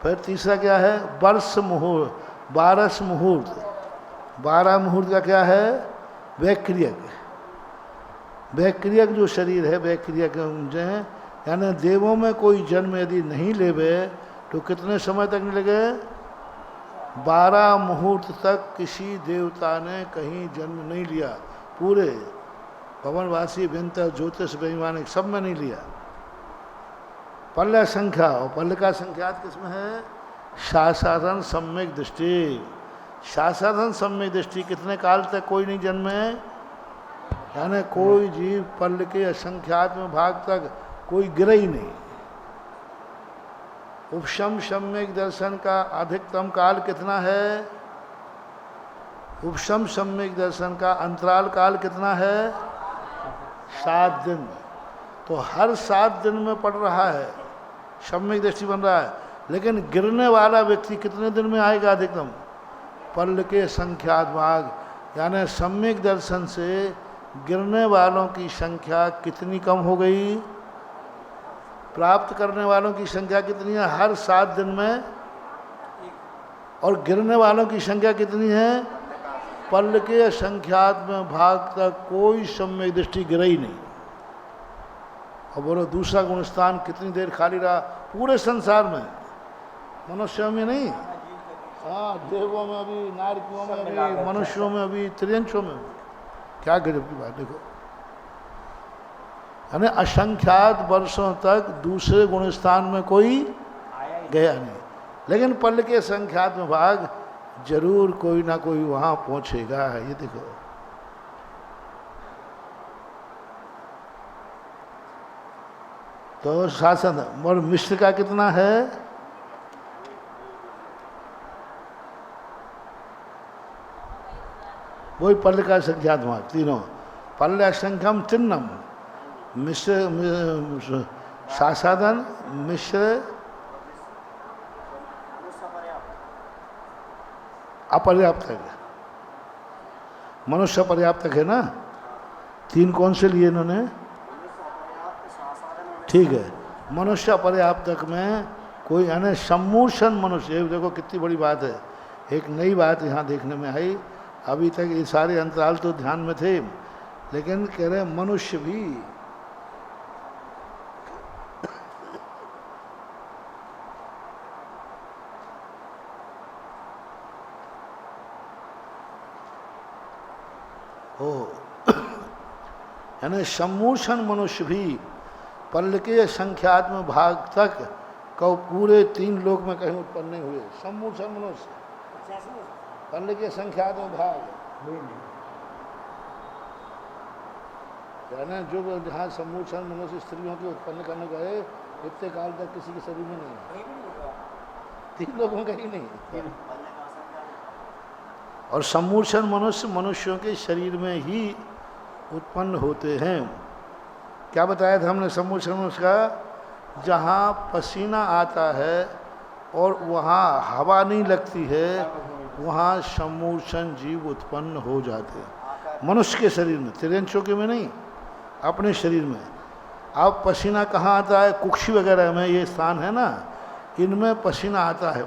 फिर तीसरा क्या है? वर्ष मुहूर्त, 12 मुहूर्त। 12 मुहूर्त का क्या है? वैक्रियक। वैक्रियक जो शरीर है, वैक्रियक जो है, यानी देवों में कोई जन्म यदि नहीं लेवे तो कितने समय तक नहीं लगे? 12 मुहूर्त तक किसी देवता ने कहीं जन्म नहीं लिया। पूरे पवनवासी, व्यंतर, ज्योतिष, वैमानिक सब में नहीं लिया। पल्ल संख्या, और पल्ल का संख्यात किसमें है? शासाधन सम्यक दृष्टि। शासाधन सम्यक दृष्टि कितने काल तक कोई नहीं जन्मे, यानी कोई जीव पल्ल के असंख्यात में भाग तक कोई गिरा ही नहीं। उपशम सम्यक दर्शन का अधिकतम काल कितना है? उपशम सम्यक दर्शन का अंतराल काल कितना है? 7 दिन। तो हर 7 दिन में पड़ रहा है, सम्यक दृष्टि बन रहा है। लेकिन गिरने वाला व्यक्ति कितने दिन में आएगा अधिकतम? पल्ल के संख्यात भाग, यानी सम्यक दर्शन से गिरने वालों की संख्या कितनी कम हो गई, प्राप्त करने वालों की संख्या कितनी है हर 7 दिन में, और गिरने वालों की संख्या कितनी है, पल्ल के संख्यात में भाग तक कोई सम्यक दृष्टि गिरा ही नहीं। और बोलो दूसरा गुणस्थान कितनी देर खाली रहा पूरे संसार में, मनुष्यों में नहीं, हाँ देवों में भी, नारकियों में भी, मनुष्यों में भी, त्रियंशों में भी। क्या गजब की बात, देखो यानी असंख्यात वर्षों तक दूसरे गुणस्थान में कोई गया नहीं, लेकिन पल्ल के संख्यात में भाग जरूर कोई ना कोई वहां पहुंचेगा। ये देखो तो शासन और मिश्र का कितना है, वही पल्ल का संख्यात भाग तीनों, पल्ल असंख्यम चिन्नम, मिश्र सासादन, मिश्र अपर्याप्तक, मनुष्य पर्याप्तक है ना। 3 कौन से लिए इन्होंने, ठीक है, मनुष्य पर्याप्तक में कोई यानी सम्मूर्छन मनुष्य, ये देखो कितनी बड़ी बात है, एक नई बात यहाँ देखने में आई। अभी तक ये सारे अंतराल तो ध्यान में थे, लेकिन कह रहे मनुष्य भी हो, यानी सम्मूर्छन मनुष्य भी पल्ल के संख्यात्म भाग तक कौ पूरे 3 लोक में कहीं उत्पन्न नहीं हुए। सम्मूर्छन मनुष्य पल्ल के संख्यात्म भाग, यानी जो जहाँ सम्मूर्छन मनुष्य स्त्रियों के उत्पन्न करने गए इतने काल तक किसी के शरीर में नहीं, 3 लोगों में कहीं नहीं। और सम्मूर्छन मनुष्य मनुष्यों के शरीर में ही उत्पन्न होते हैं। क्या बताया था हमने सम्मूर्छन मनुष्य का, जहाँ पसीना आता है और वहाँ हवा नहीं लगती है, वहाँ सम्मूर्छन जीव उत्पन्न हो जाते हैं मनुष्य के शरीर में, तिरंशों के में नहीं, अपने शरीर में। अब पसीना कहाँ आता है, कुक्षी वगैरह में ये स्थान है ना, इनमें पसीना आता है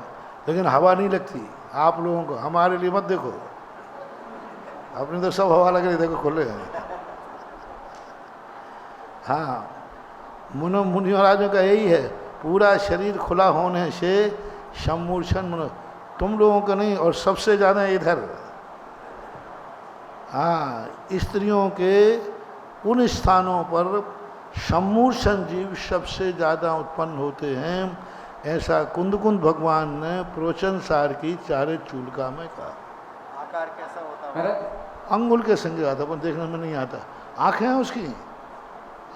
लेकिन हवा नहीं लगती। आप लोगों को, हमारे लिए मत देखो, अपने तो सब हवा लग रही, देखो खुले हैं। हाँ, मुनि महाराजों का यही है, पूरा शरीर खुला होने से सम्मूर्छन मनुष्य, तुम लोगों का नहीं, और सबसे ज़्यादा इधर, हाँ स्त्रियों के उन स्थानों पर सम्मूर्छन जीव सबसे ज़्यादा उत्पन्न होते हैं। ऐसा कुंद भगवान ने प्रवचन सार की 4 चूलिका में कहा। आकार कैसा होता है? अंगुल के संग आता, पर देखने में नहीं आता। आँखें हैं उसकी,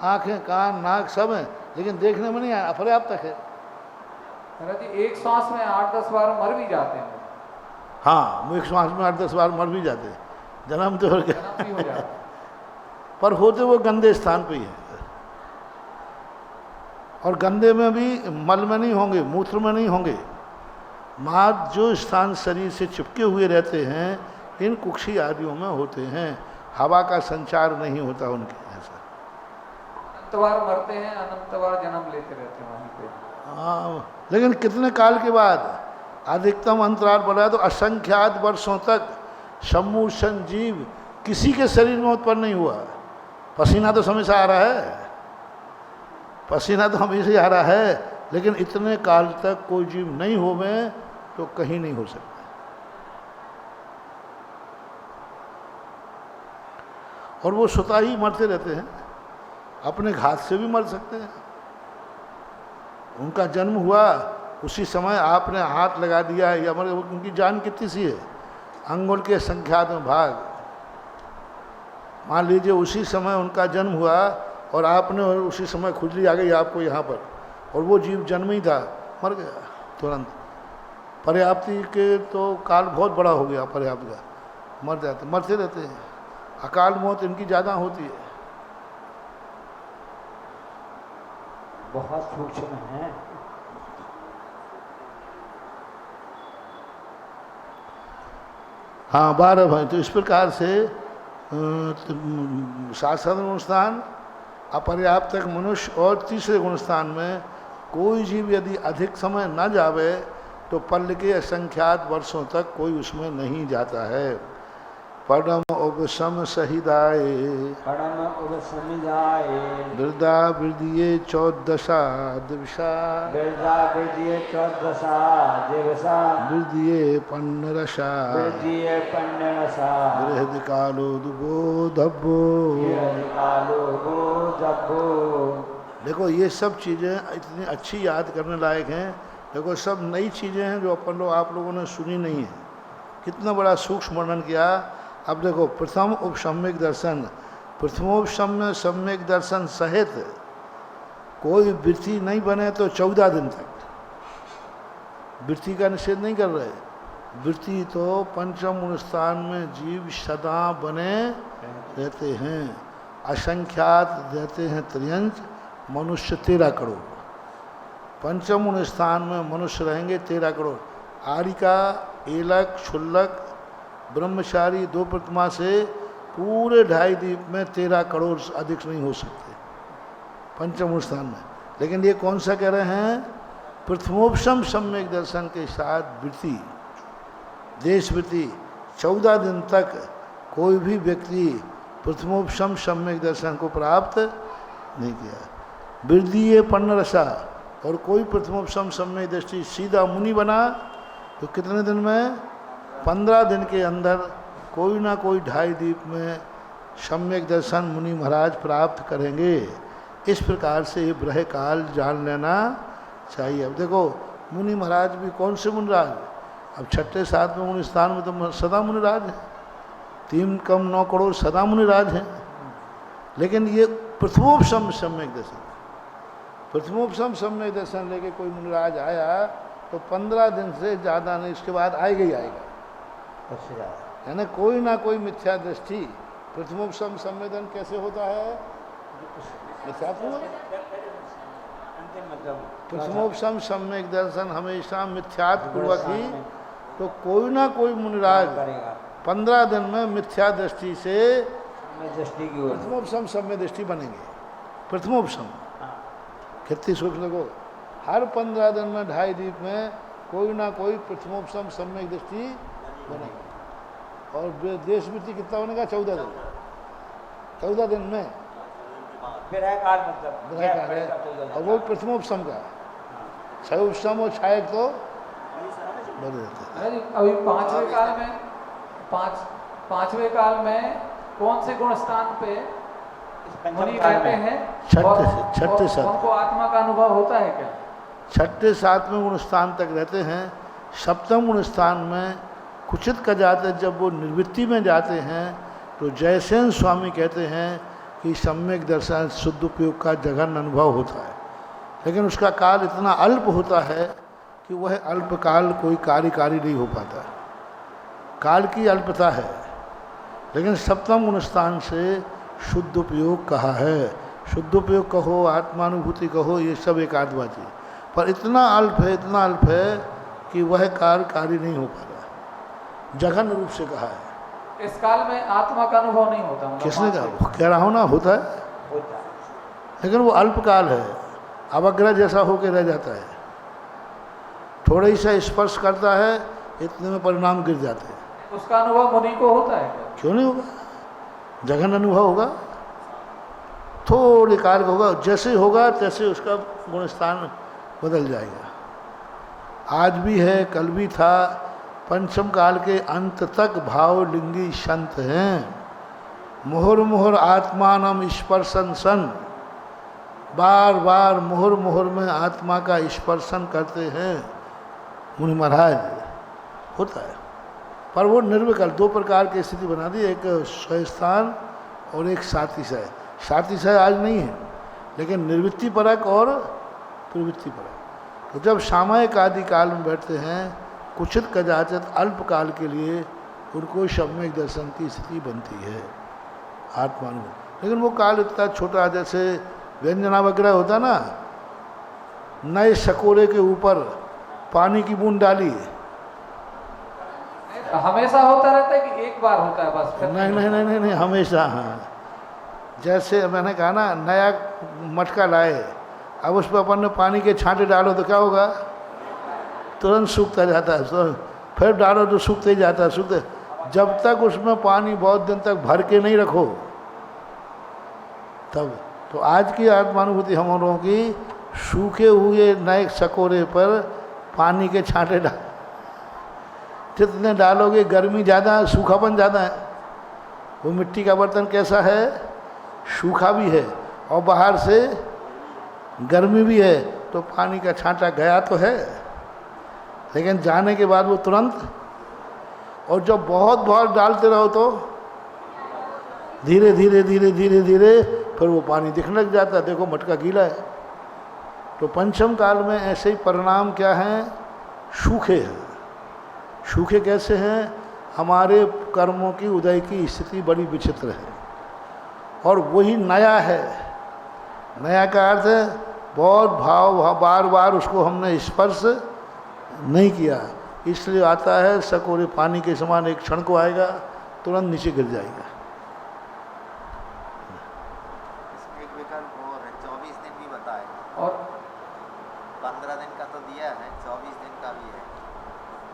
आँखें कान नाक सब हैं, लेकिन देखने में नहीं आया, अपर्याप्त तक है। महाराज जी एक सांस में 8-10 बार मर भी जाते हैं। हाँ, वो एक श्वास में 8-10 बार मर भी जाते हैं, जन्म तो हो गया, जन्म भी हो जाता है। पर होते वो गंदे स्थान पे ही है। और गंदे में भी मल में नहीं होंगे, मूत्र में नहीं होंगे, माँ जो स्थान शरीर से चिपके हुए रहते हैं इन कुक्षी आदियों में होते हैं, हवा का संचार नहीं होता उनके। ऐसा अनंत बार मरते हैं, अनंत बार जन्म लेते रहते हैं वहीं पे। हाँ, लेकिन कितने काल के बाद, अधिकतम अंतराल बढ़ा तो असंख्यात वर्षों तक सम्मूर्छन जीव किसी के शरीर में उत्पन्न नहीं हुआ। पसीना तो हमेशा आ रहा है, पसीना तो हमेशा आ रहा है, लेकिन इतने काल तक कोई जीव नहीं होवे तो कहीं नहीं हो सकता। और वो स्वतः ही मरते रहते हैं, अपने घात से भी मर सकते हैं। उनका जन्म हुआ उसी समय आपने हाथ लगा दिया, या मर, उनकी जान कितनी सी है, अंगुल के संख्यात में भाग। मान लीजिए उसी समय उनका जन्म हुआ और आपने उसी समय खुजली आ गई आपको यहाँ पर, और वो जीव जन्म ही था, मर गया तुरंत। पर्याप्ति के तो काल बहुत बड़ा हो गया, पर्याप्त का मर जाते, मरते रहते हैं। अकाल मौत इनकी ज़्यादा होती है। बहुत सूक्ष्म है। हाँ 12 भाई। तो इस प्रकार से शास्त्र गुणस्थान, अपर्याप्तक मनुष्य और तीसरे गुणस्थान में कोई जीव यदि अधिक समय न जावे तो पल्ल के असंख्यात वर्षों तक कोई उसमें नहीं जाता है। परम उपशम सहिदाए परम उपसमिदाए वृद्धा वृद्धिये 14 दिवसा वृद्धा वृद्धिये 14 दिवसा वृद्धिये पन्नरसा वृद्धिये पन्नरसा बृहद कालो दुबो धब्बो। कालो गो जब्बो। देखो ये सब चीज़ें इतनी अच्छी याद करने लायक हैं। देखो सब नई चीज़ें हैं जो अपन लोग आप लोगों ने सुनी नहीं है। कितना बड़ा सूक्ष्म वर्णन किया। अब देखो प्रथम उपसम्यक दर्शन, प्रथमोपसम्य सम्यक दर्शन सहित कोई वृत्ति नहीं बने तो 14 दिन तक वृत्ति का निषेध नहीं कर रहे। वृत्ति तो पंचम गुणस्थान में जीव सदा बने रहते हैं। असंख्यात रहते हैं त्रियंश, मनुष्य 13 करोड़। पंचम गुणस्थान में मनुष्य रहेंगे 13 करोड़। आरिका, एलक, क्षुल्लक, ब्रह्मचारी 2 प्रतिमा से पूरे 2.5 द्वीप में 13 करोड़ अधिक नहीं हो सकते पंचम स्थान में। लेकिन ये कौन सा कह रहे हैं? प्रथमोपशम सम्यक दर्शन के साथ वृत्ति, देश वृत्ति 14 दिन तक कोई भी व्यक्ति प्रथमोपशम सम्यक दर्शन को प्राप्त नहीं किया। वृद्धि पन्नरसा, और कोई प्रथमोपशम सम्यक दृष्टि सीधा मुनि बना तो कितने दिन में? 15 दिन के अंदर कोई ना कोई 2.5 द्वीप में सम्यक दर्शन मुनि महाराज प्राप्त करेंगे। इस प्रकार से ये ब्रह काल जान लेना चाहिए। अब देखो मुनि महाराज भी कौन से मुनिराज? अब 6ठे 7वें मुनि स्थान में तो सदा मुनिराज हैं। 3 कम 9 करोड़ सदा मुनिराज हैं। लेकिन ये प्रथमोपशम सम्यक दर्शन, प्रथमोपशम सम्यक दर्शन लेके कोई मुनिराज आया तो 15 दिन से ज़्यादा नहीं, इसके बाद आएगा ही आएगा। है ना, कोई ना कोई मिथ्या दृष्टि। प्रथमोपशम सम्मेलन कैसे होता है? मिथ्यात्व। प्रथमोपशम सम्यक दर्शन हमेशा मिथ्यात्व पूर्वक ही, तो कोई ना कोई मुनिराज 15 दिन में मिथ्या दृष्टि से प्रथमोपशम सम्यक दृष्टि बनेंगे। प्रथमोपशम कितनी सूक्ष्म देखो, हर 15 दिन में 2.5 द्वीप में कोई ना कोई प्रथमोपशम सम्यक दृष्टि बनेगा। और देश वृत्ति कितना बनेगा? 14 दिन। 14 दिन में ग्रहकाल मतलब ग्रहकाल है, और वो प्रथमोपशम का। क्षयोपशम और छायक तो बने रहते हैं। अभी पांचवें काल में कौन से गुण स्थान पे मुनि रहते हैं? छठे सात उनको आत्मा का अनुभव होता है क्या? 6ठे 7वें गुण स्थान तक रहते हैं। सप्तम गुण स्थान में कुचित का जाते, जब वो निर्वृत्ति में जाते हैं तो जयसेन स्वामी कहते हैं कि सम्यक दर्शन शुद्ध उपयोग का जघन अनुभव होता है। लेकिन उसका काल इतना अल्प होता है कि वह अल्प काल कोई कार्यकारी नहीं हो पाता। काल की अल्पता है। लेकिन सप्तम गुण स्थान से शुद्ध उपयोग कहा है। शुद्ध उपयोग कहो, आत्मानुभूति कहो, ये सब एक आध बात है, पर इतना अल्प है, इतना अल्प है कि वह कार्य नहीं हो पा रहा। जघन रूप से कहा है। इस काल में आत्मा का अनुभव नहीं होता। किसने कहा? कह रहा हूँ ना, होता है, लेकिन वो अल्प काल है। अवग्रह जैसा होकर रह जाता है। थोड़ा ही सा स्पर्श करता है, इतने में परिणाम गिर जाते हैं। उसका अनुभव मुनि को होता है क्या? क्यों नहीं होगा? जघन अनुभव होगा, थोड़े काल का होगा। जैसे होगा तैसे उसका गुणस्थान बदल जाएगा। आज भी है, कल भी था। पंचम काल के अंत तक भावलिंगी संत हैं। मुहुर मुहुर आत्मानम स्पर्शन सन, बार बार मुहुर मुहुर में आत्मा का स्पर्शन करते हैं मुनि महाराज। होता है, पर वो निर्विकल्प 2 प्रकार की स्थिति बना दी, एक स्वस्थान और एक सातिशय। सातिशय आज नहीं है, लेकिन निर्वृत्ति परक और प्रवृत्ति परक। तो जब सामयिक आदि काल में बैठते हैं, कुचित कदाचित अल्प काल के लिए उनको सम्यक दर्शन की स्थिति बनती है, आत्मानुभव। लेकिन वो काल इतना छोटा, जैसे व्यंजनावग्रह होता ना, नए शकोरे के ऊपर पानी की बूंद डाली, हमेशा होता रहता है कि एक बार होता है बस? फिर नहीं नहीं नहीं नहीं नहीं, हमेशा। हाँ, जैसे मैंने कहा ना, नया मटका लाए, अब उस पर अपन ने पानी के छांटे डालो तो क्या होगा? तुरंत सूखता जाता है। तो फिर डालो तो सूखते ही जाता है, सूखते। जब तक उसमें पानी बहुत दिन तक भर के नहीं रखो तब। तो आज की आत्मानुभूति हम लोगों की, सूखे हुए नए सकोरे पर पानी के छांटे डाल, जितने डालोगे गर्मी ज़्यादा है, सूखापन ज़्यादा है। वो मिट्टी का बर्तन कैसा है? सूखा भी है और बाहर से गर्मी भी है, तो पानी का छांटा गया तो है, लेकिन जाने के बाद वो तुरंत। और जब बहुत बहुत डालते रहो तो धीरे धीरे धीरे धीरे धीरे फिर वो पानी दिखने लग जाता है, देखो मटका गीला है। तो पंचम काल में ऐसे ही परिणाम क्या हैं? सूखे हैं। सूखे कैसे हैं? हमारे कर्मों की उदय की स्थिति बड़ी विचित्र है, और वही नया है। नया का अर्थ है बहुत भाव, बार बार उसको हमने स्पर्श नहीं किया, इसलिए आता है सकोरे पानी के समान, एक क्षण को आएगा तुरंत नीचे गिर जाएगा। इसमें एक विकल्प और है, 24 दिन भी बताए, और 15 दिन का तो दिया है, 24 दिन का भी है।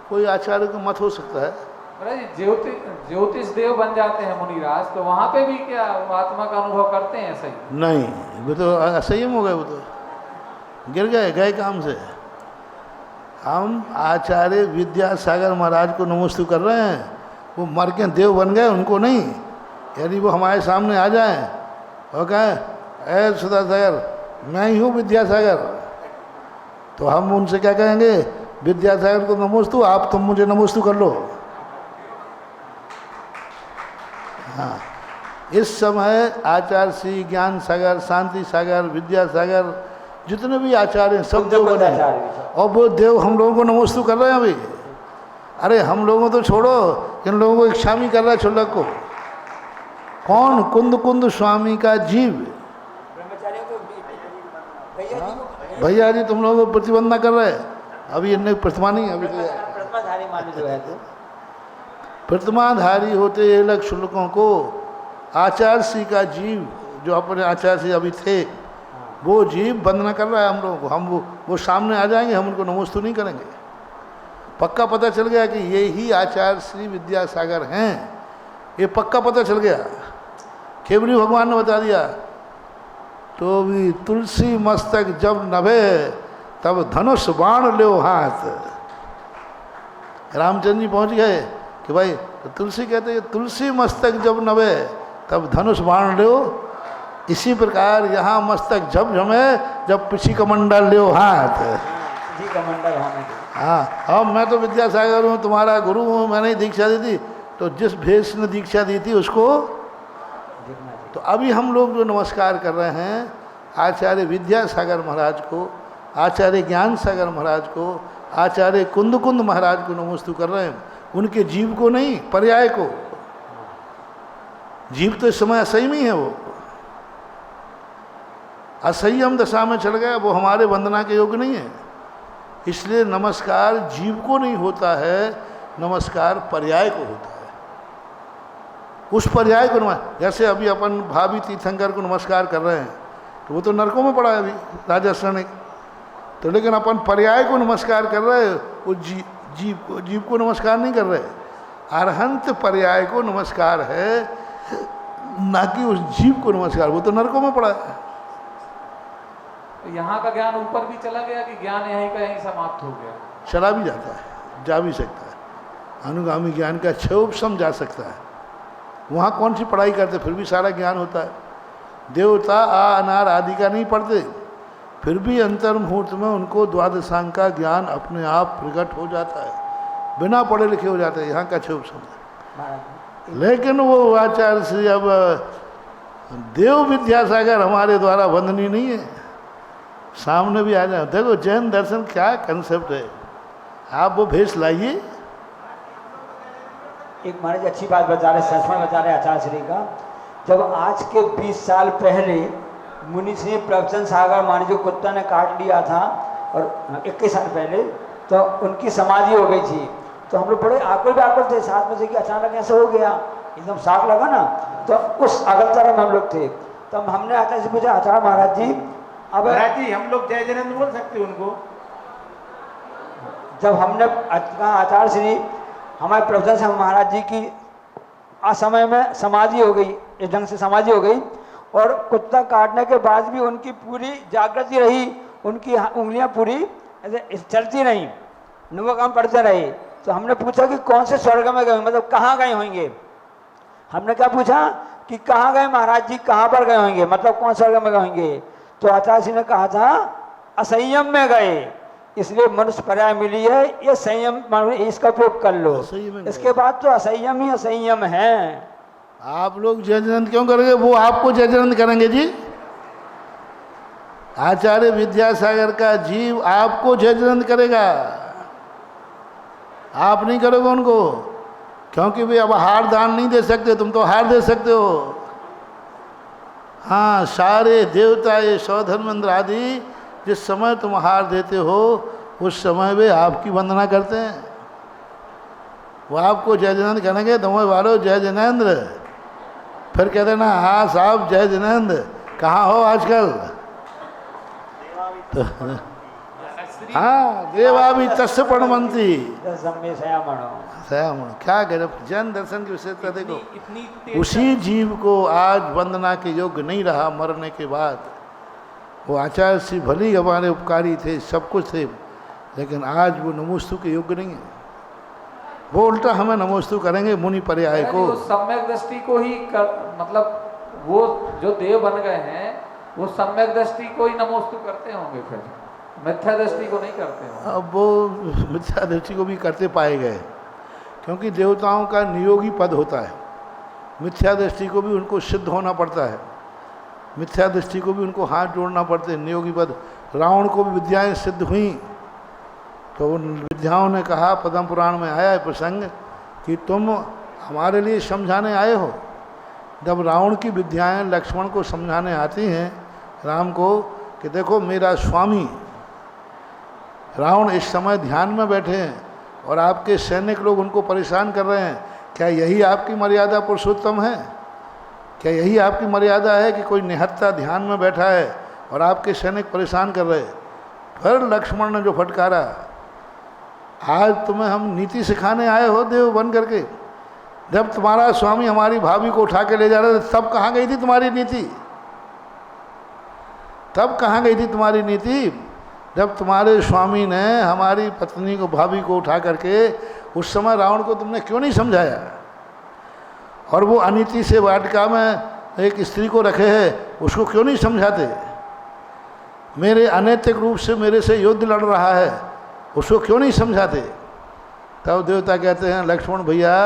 कोई आचार्य को मत हो सकता है। महाराज जी, ज्योतिष देव बन जाते हैं मुनिराज, तो वहाँ पे भी क्या आत्मा का अनुभव करते हैं? सही नहीं, वो तो असंयम हो गए, वो तो गिर गए काम से। हम आचार्य विद्यासागर महाराज को नमस्ते कर रहे हैं, वो मर के देव बन गए, उनको नहीं। यदि वो हमारे सामने आ जाए और कहें, ऐ सुधासागर मैं ही हूँ विद्यासागर, तो हम उनसे क्या कहेंगे? विद्यासागर को नमोस्तु, आप तुम मुझे नमोस्तु कर लो। हाँ, इस समय आचार्य श्री ज्ञान सागर, शांति सागर, विद्यासागर, जितने भी आचार्य हैं सब देव बने, और वो देव हम लोगों को नमोस्तु कर रहे हैं अभी। अरे हम लोगों तो छोड़ो, इन लोगों को एक स्वामी कर रहा है छुल्लक को। कौन? कुंद कुंद स्वामी का जीव। भैया जी तुम लोगों को प्रतिबंध न कर रहे, अभी इनने प्रतिमा नहीं, अभी तो प्रतिमाधारी मान जो है तो प्रतिमाधारी होते ये लग शुल्कों को आचार्य श्री का जीव, जो अपने आचार्य श्री अभी थे, वो जीव वंदना कर रहा है हम लोगों को। हम वो सामने आ जाएंगे, हम उनको नमोस्तु नहीं करेंगे। पक्का पता चल गया कि ये ही आचार्य श्री विद्यासागर हैं, ये पक्का पता चल गया। खेबरी भगवान ने बता दिया, तो भी तुलसी मस्तक जब नभे तब धनुष बाण लो हाथ। रामचंद्र जी पहुँच गए कि भाई तुलसी कहते हैं तुलसी मस्तक जब नभे तब धनुष बाण लो। इसी प्रकार यहाँ मस्तक जब झमे जब पिछी कमंडल लो हाथ। जी कमंडल होने के हाँ, अब मैं तो विद्यासागर हूँ, तुम्हारा गुरु हूँ, मैंने ही दीक्षा दी थी, तो जिस भेष ने दीक्षा दी थी उसको। तो अभी हम लोग जो नमस्कार कर रहे हैं आचार्य विद्यासागर महाराज को, आचार्य ज्ञान सागर महाराज को, आचार्य कुंद कुंद महाराज को नमोस्तु कर रहे हैं, उनके जीव को नहीं, पर्याय को। जीव तो इस समय असंयमी है, वो असंयम दशा में चल गया, वो हमारे वंदना के योग्य नहीं है। इसलिए नमस्कार जीव को नहीं होता है, नमस्कार पर्याय को होता है। उस पर्याय को जैसे अभी अपन भावी तीर्थंकर को नमस्कार कर रहे हैं, तो वो तो नरकों में पड़ा है अभी राजा श्रेणी, तो लेकिन अपन पर्याय को नमस्कार कर रहे हैं, वो जीव को नमस्कार नहीं कर रहे। अरहंत पर्याय को नमस्कार है, ना कि उस जीव को नमस्कार, वो तो नरकों में पड़ा है। यहाँ का ज्ञान ऊपर भी चला गया कि ज्ञान यहीं का यहीं समाप्त हो गया? चला भी जाता है, जा भी सकता है। अनुगामी ज्ञान का क्षोभसम जा सकता है, वहाँ कौन सी पढ़ाई करते, फिर भी सारा ज्ञान होता है। देवता आ अनार आदि का नहीं पढ़ते, फिर भी अंतर मुहूर्त में उनको द्वादशांग का ज्ञान अपने आप प्रकट हो जाता है, बिना पढ़े लिखे हो जाते हैं। यहाँ का क्षोभसम। लेकिन वो आचार्य श्री अब देव विद्यासागर हमारे द्वारा वंदनीय नहीं है, सामने भी आ जाए। देखो जैन दर्शन क्या कंसेप्ट है, आप वो भेष लाइए। एक महाराज अच्छी बात बता रहे, संस्मरण बता रहे आचार्य श्री का। जब आज के 20 साल पहले मुनि श्री प्रवचन सागर मान जो कुत्ता ने काट लिया था, और 21 साल पहले तो उनकी समाधि हो गई थी, तो हम लोग बड़े आकुल थे साथ में से कि अचानक ऐसा हो गया, एकदम शॉक लगा ना। तो उस अगल तरफ हम लोग थे, तब हमने आचार्य से पूछा, आचार्य महाराज जी अब महाराज जी हम लोग जय जयनंद बोल सकते हैं उनको? जब हमने कहा आचार्य श्री हमारे प्रवचन से महाराज जी की असमय में समाधि हो गई, इस ढंग से समाधि हो गई, और कुत्ता काटने के बाद भी उनकी पूरी जागृति रही, उनकी उंगलियां पूरी ऐसे चलती रहीं, नुआ काम पढ़ते रहे। तो हमने पूछा कि कौन से स्वर्ग में गए, मतलब कहाँ गए होंगे। हमने क्या पूछा कि कहाँ गए महाराज जी, कहाँ पर गए होंगे, मतलब कौन स्वर्ग में गए होंगे। तो आचार्य जी ने कहा था असंयम में गए, इसलिए मनुष्य पर्याय मिली है, ये संयम इसका उपयोग कर लो। इसके बाद तो असंयम ही असंयम है। आप लोग जय जयंत क्यों करेंगे, वो आपको जय जयंत करेंगे जी। आचार्य विद्यासागर का जीव आपको जय जयंत करेगा, आप नहीं करोगे उनको, क्योंकि वे अब हार दान नहीं दे सकते, तुम तो हार दे सकते हो। हाँ, सारे देवता ये सौधर्मेंद्र आदि जिस समय तुम हार देते हो उस समय वे आपकी वंदना करते हैं, वो आपको जय जयंत करेंगे, तुम्हें वालो जय जिनेंद्र। फिर कहते ना हाँ साहब जय जिनेंद्र कहाँ हो आजकल। तो हाँ देवा भी तस्य पणमंती सयामण, क्या गजब जैन दर्शन की विशेषता देखो। उसी जीव को आज वंदना के योग्य नहीं रहा मरने के बाद। वो आचार्य श्री भले ही हमारे उपकारी थे, सब कुछ थे, लेकिन आज वो नमोस्तु के योग्य नहीं है। वो उल्टा हमें नमोस्तु करेंगे मुनि पर्याय को। सम्यक दृष्टि को ही मतलब वो जो देव बन गए हैं वो सम्यक दृष्टि को ही नमोस्तु करते होंगे, फिर मिथ्या दृष्टि को नहीं करते होंगे। अब वो मिथ्या दृष्टि को भी करते पाए गए, क्योंकि देवताओं का नियोगी पद होता है, मिथ्या दृष्टि को भी उनको सिद्ध होना पड़ता है, मिथ्या दृष्टि को भी उनको हाथ जोड़ना पड़ते हैं, नियोगी पद। रावण को भी विद्याएं सिद्ध हुई, तो उन विद्याओं ने कहा, पद्म पुराण में आया है प्रसंग कि तुम हमारे लिए समझाने आए हो। जब रावण की विद्याएं लक्ष्मण को समझाने आती हैं, राम को, कि देखो मेरा स्वामी रावण इस समय ध्यान में बैठे हैं और आपके सैनिक लोग उनको परेशान कर रहे हैं, क्या यही आपकी मर्यादा पुरुषोत्तम है? क्या यही आपकी मर्यादा है कि कोई निहत्था ध्यान में बैठा है और आपके सैनिक परेशान कर रहे? फिर लक्ष्मण ने जो फटकारा, आज तुम्हें हम नीति सिखाने आए हो देव बन करके? जब तुम्हारा स्वामी हमारी भाभी को उठा के ले जा रहे थे तब कहाँ गई थी तुम्हारी नीति? तब कहाँ गई थी तुम्हारी नीति? जब तुम्हारे स्वामी ने हमारी पत्नी को, भाभी को उठा करके, उस समय रावण को तुमने क्यों नहीं समझाया? और वो अनीति से वाटिका में एक स्त्री को रखे है, उसको क्यों नहीं समझाते? मेरे अनैतिक रूप से मेरे से युद्ध लड़ रहा है, उसको क्यों नहीं समझाते? तब देवता कहते हैं, लक्ष्मण भैया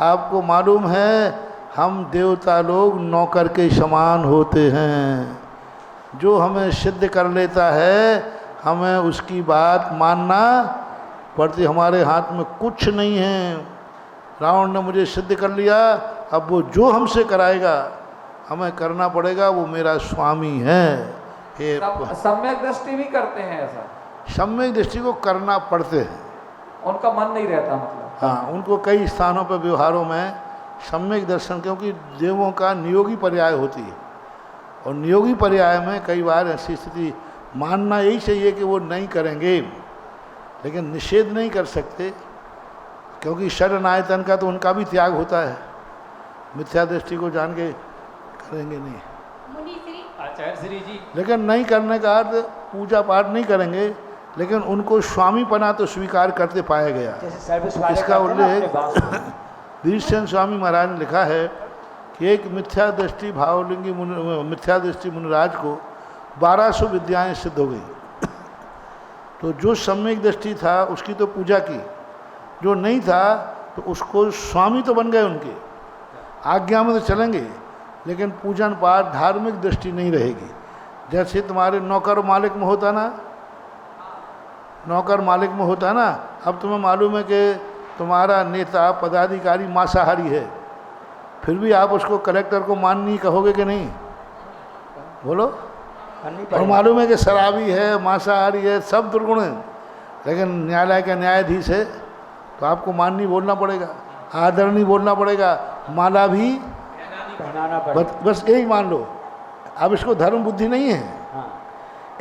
आपको मालूम है हम देवता लोग नौकर के समान होते हैं, जो हमें सिद्ध कर लेता है हमें उसकी बात मानना पड़ती, हमारे हाथ में कुछ नहीं है। रावण ने मुझे सिद्ध कर लिया, अब वो जो हमसे कराएगा हमें करना पड़ेगा, वो मेरा स्वामी है। सम्यक दृष्टि भी करते हैं ऐसा? सम्यक दृष्टि को करना पड़ते हैं, उनका मन नहीं रहता मतलब। हाँ, उनको कई स्थानों पर व्यवहारों में सम्यक दर्शन, क्योंकि देवों का नियोगी पर्याय होती है, और नियोगी पर्याय में कई बार ऐसी स्थिति मानना यही चाहिए कि वो नहीं करेंगे, लेकिन निषेध नहीं कर सकते, क्योंकि शरण आयतन का तो उनका भी त्याग होता है, मिथ्या दृष्टि को जान के करेंगे नहीं। आचार्य श्री जी, लेकिन नहीं करने का अर्थ पूजा पाठ नहीं करेंगे, लेकिन उनको स्वामीपना तो स्वीकार करते पाया गया। इसका उल्लेख वीरसेन स्वामी महाराज ने लिखा है कि एक मिथ्या दृष्टि भावलिंगी मिथ्या दृष्टि मुनिराज को 1200 विद्याएं सिद्ध हो गई। तो जो सम्यक दृष्टि था उसकी तो पूजा की, जो नहीं था तो उसको स्वामी तो बन गए, उनके आज्ञा में तो चलेंगे, लेकिन पूजन पाठ धार्मिक दृष्टि नहीं रहेगी। जैसे तुम्हारे नौकर मालिक में होता ना, नौकर मालिक में होता ना, अब तुम्हें मालूम है कि तुम्हारा नेता पदाधिकारी मांसाहारी है, फिर भी आप उसको कलेक्टर को माननी कहोगे कि नहीं? बोलो। और मालूम है कि शराबी है, मांसाहारी है, सब दुर्गुण है, लेकिन न्यायालय का न्यायाधीश है, तो आपको मान नहीं बोलना पड़ेगा, आदर नहीं बोलना पड़ेगा, माला भी पहनाना पड़ेगा। बस यही मान लो। अब इसको धर्म बुद्धि नहीं है। हाँ,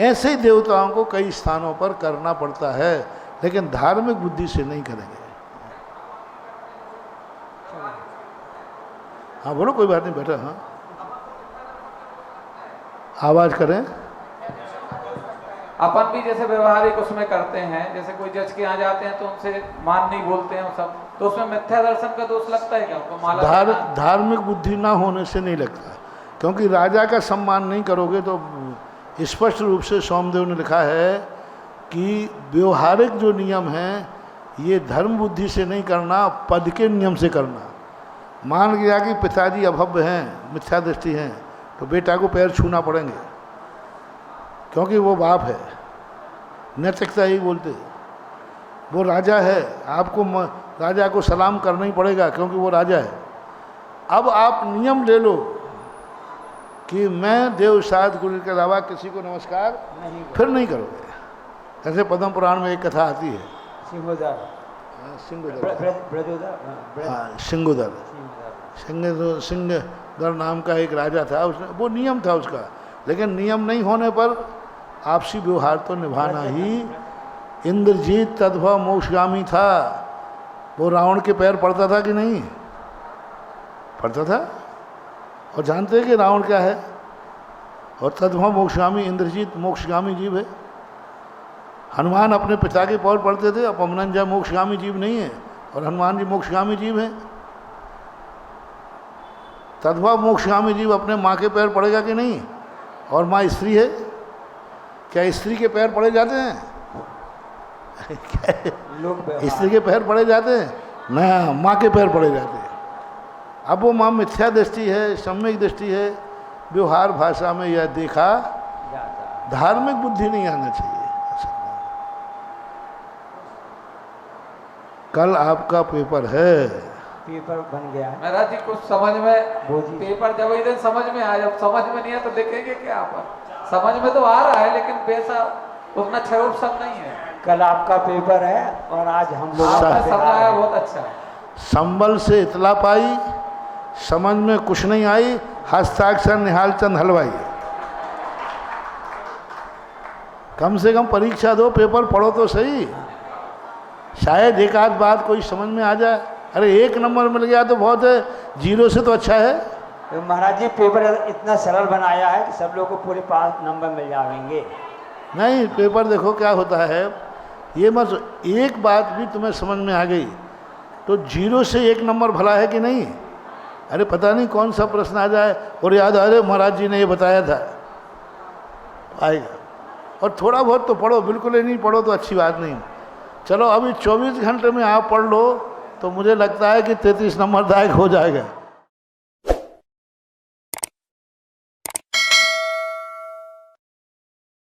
ऐसे ही देवताओं को कई स्थानों पर करना पड़ता है, लेकिन धार्मिक बुद्धि से नहीं करेंगे। हाँ बोलो, कोई बात नहीं, बेटा। हाँ आवाज करें। अपन भी जैसे व्यवहारिक उसमें करते हैं, जैसे कोई जज के यहाँ जाते हैं तो उनसे मान नहीं बोलते हैं सब, तो उसमें मिथ्या दर्शन का दोष लगता है क्या उनको? माला धार्मिक बुद्धि ना होने से नहीं लगता, क्योंकि राजा का सम्मान नहीं करोगे तो स्पष्ट रूप से सोमदेव ने लिखा है कि व्यवहारिक जो नियम हैं ये धर्म बुद्धि से नहीं करना, पद के नियम से करना। मान गया कि पिताजी अभव्य हैं, मिथ्या दृष्टि हैं, तो बेटा को पैर छूना पड़ेंगे, क्योंकि वो बाप है। नैतिकता यही बोलते, वो राजा है, आपको राजा को सलाम करना ही पड़ेगा, क्योंकि वो राजा है। अब आप नियम ले लो कि मैं देव साध गुरु के अलावा किसी को नमस्कार फिर नहीं करोगे। जैसे पद्म पुराण में एक कथा आती है, सिंगोदर, सिंगदर नाम का एक राजा था, उसने वो नियम था उसका, लेकिन नियम नहीं होने पर आपसी व्यवहार तो निभाना ही। इंद्रजीत तद्भव मोक्षगामी था, वो रावण के पैर पड़ता था कि नहीं पड़ता था? और जानते हैं कि रावण क्या है? और तद्भव मोक्षगामी, इंद्रजीत मोक्षगामी जीव है। हनुमान अपने पिता के पैर पड़ते थे, अब पवनंजय मोक्षगामी जीव नहीं है और हनुमान जी मोक्षगामी जीव हैं। तद्भव मोक्षगामी जीव अपने माँ के पैर पड़ेगा कि नहीं? और माँ स्त्री है, क्या स्त्री के पैर पड़े जाते हैं? स्त्री के पैर पड़े जाते हैं ना, माँ के पैर पड़े जाते हैं। अब वो माँ मिथ्या दृष्टि है, सम्यक दृष्टि है, व्यवहार भाषा में यह देखा, धार्मिक बुद्धि नहीं आना चाहिए। कल आपका पेपर है, पेपर बन गया है महाराज जी, कुछ समझ में पेपर जब इधर समझ में आया, जब समझ में नहीं है तो देखेंगे क्या पर? समझ में तो आ रहा है लेकिन वैसा उतना क्षरोप सब नहीं है। कल आपका पेपर है और आज हम लोग आपने समझाया बहुत अच्छा है। संबल से इतला पाई, समझ में कुछ नहीं आई, हस्ताक्षर निहाल चंद हलवाई। कम से कम परीक्षा दो, पेपर पढ़ो तो सही, शायद एक आध बात कोई समझ में आ जाए। अरे 1 नंबर मिल गया तो बहुत है, 0 से तो अच्छा है। तो महाराज जी पेपर इतना सरल बनाया है कि सब लोगों को पूरे 5 नंबर मिल जाएंगे। नहीं, पेपर देखो क्या होता है, ये मत, एक बात भी तुम्हें समझ में आ गई तो 0 से 1 नंबर भला है कि नहीं? अरे पता नहीं कौन सा प्रश्न आ जाए और याद आ जाए महाराज जी ने ये बताया था, आएगा। और थोड़ा बहुत तो पढ़ो, बिल्कुल ही नहीं पढ़ो तो अच्छी बात नहीं। चलो अभी 24 घंटे में आप पढ़ लो तो मुझे लगता है कि 33 नंबर दायक हो जाएगा।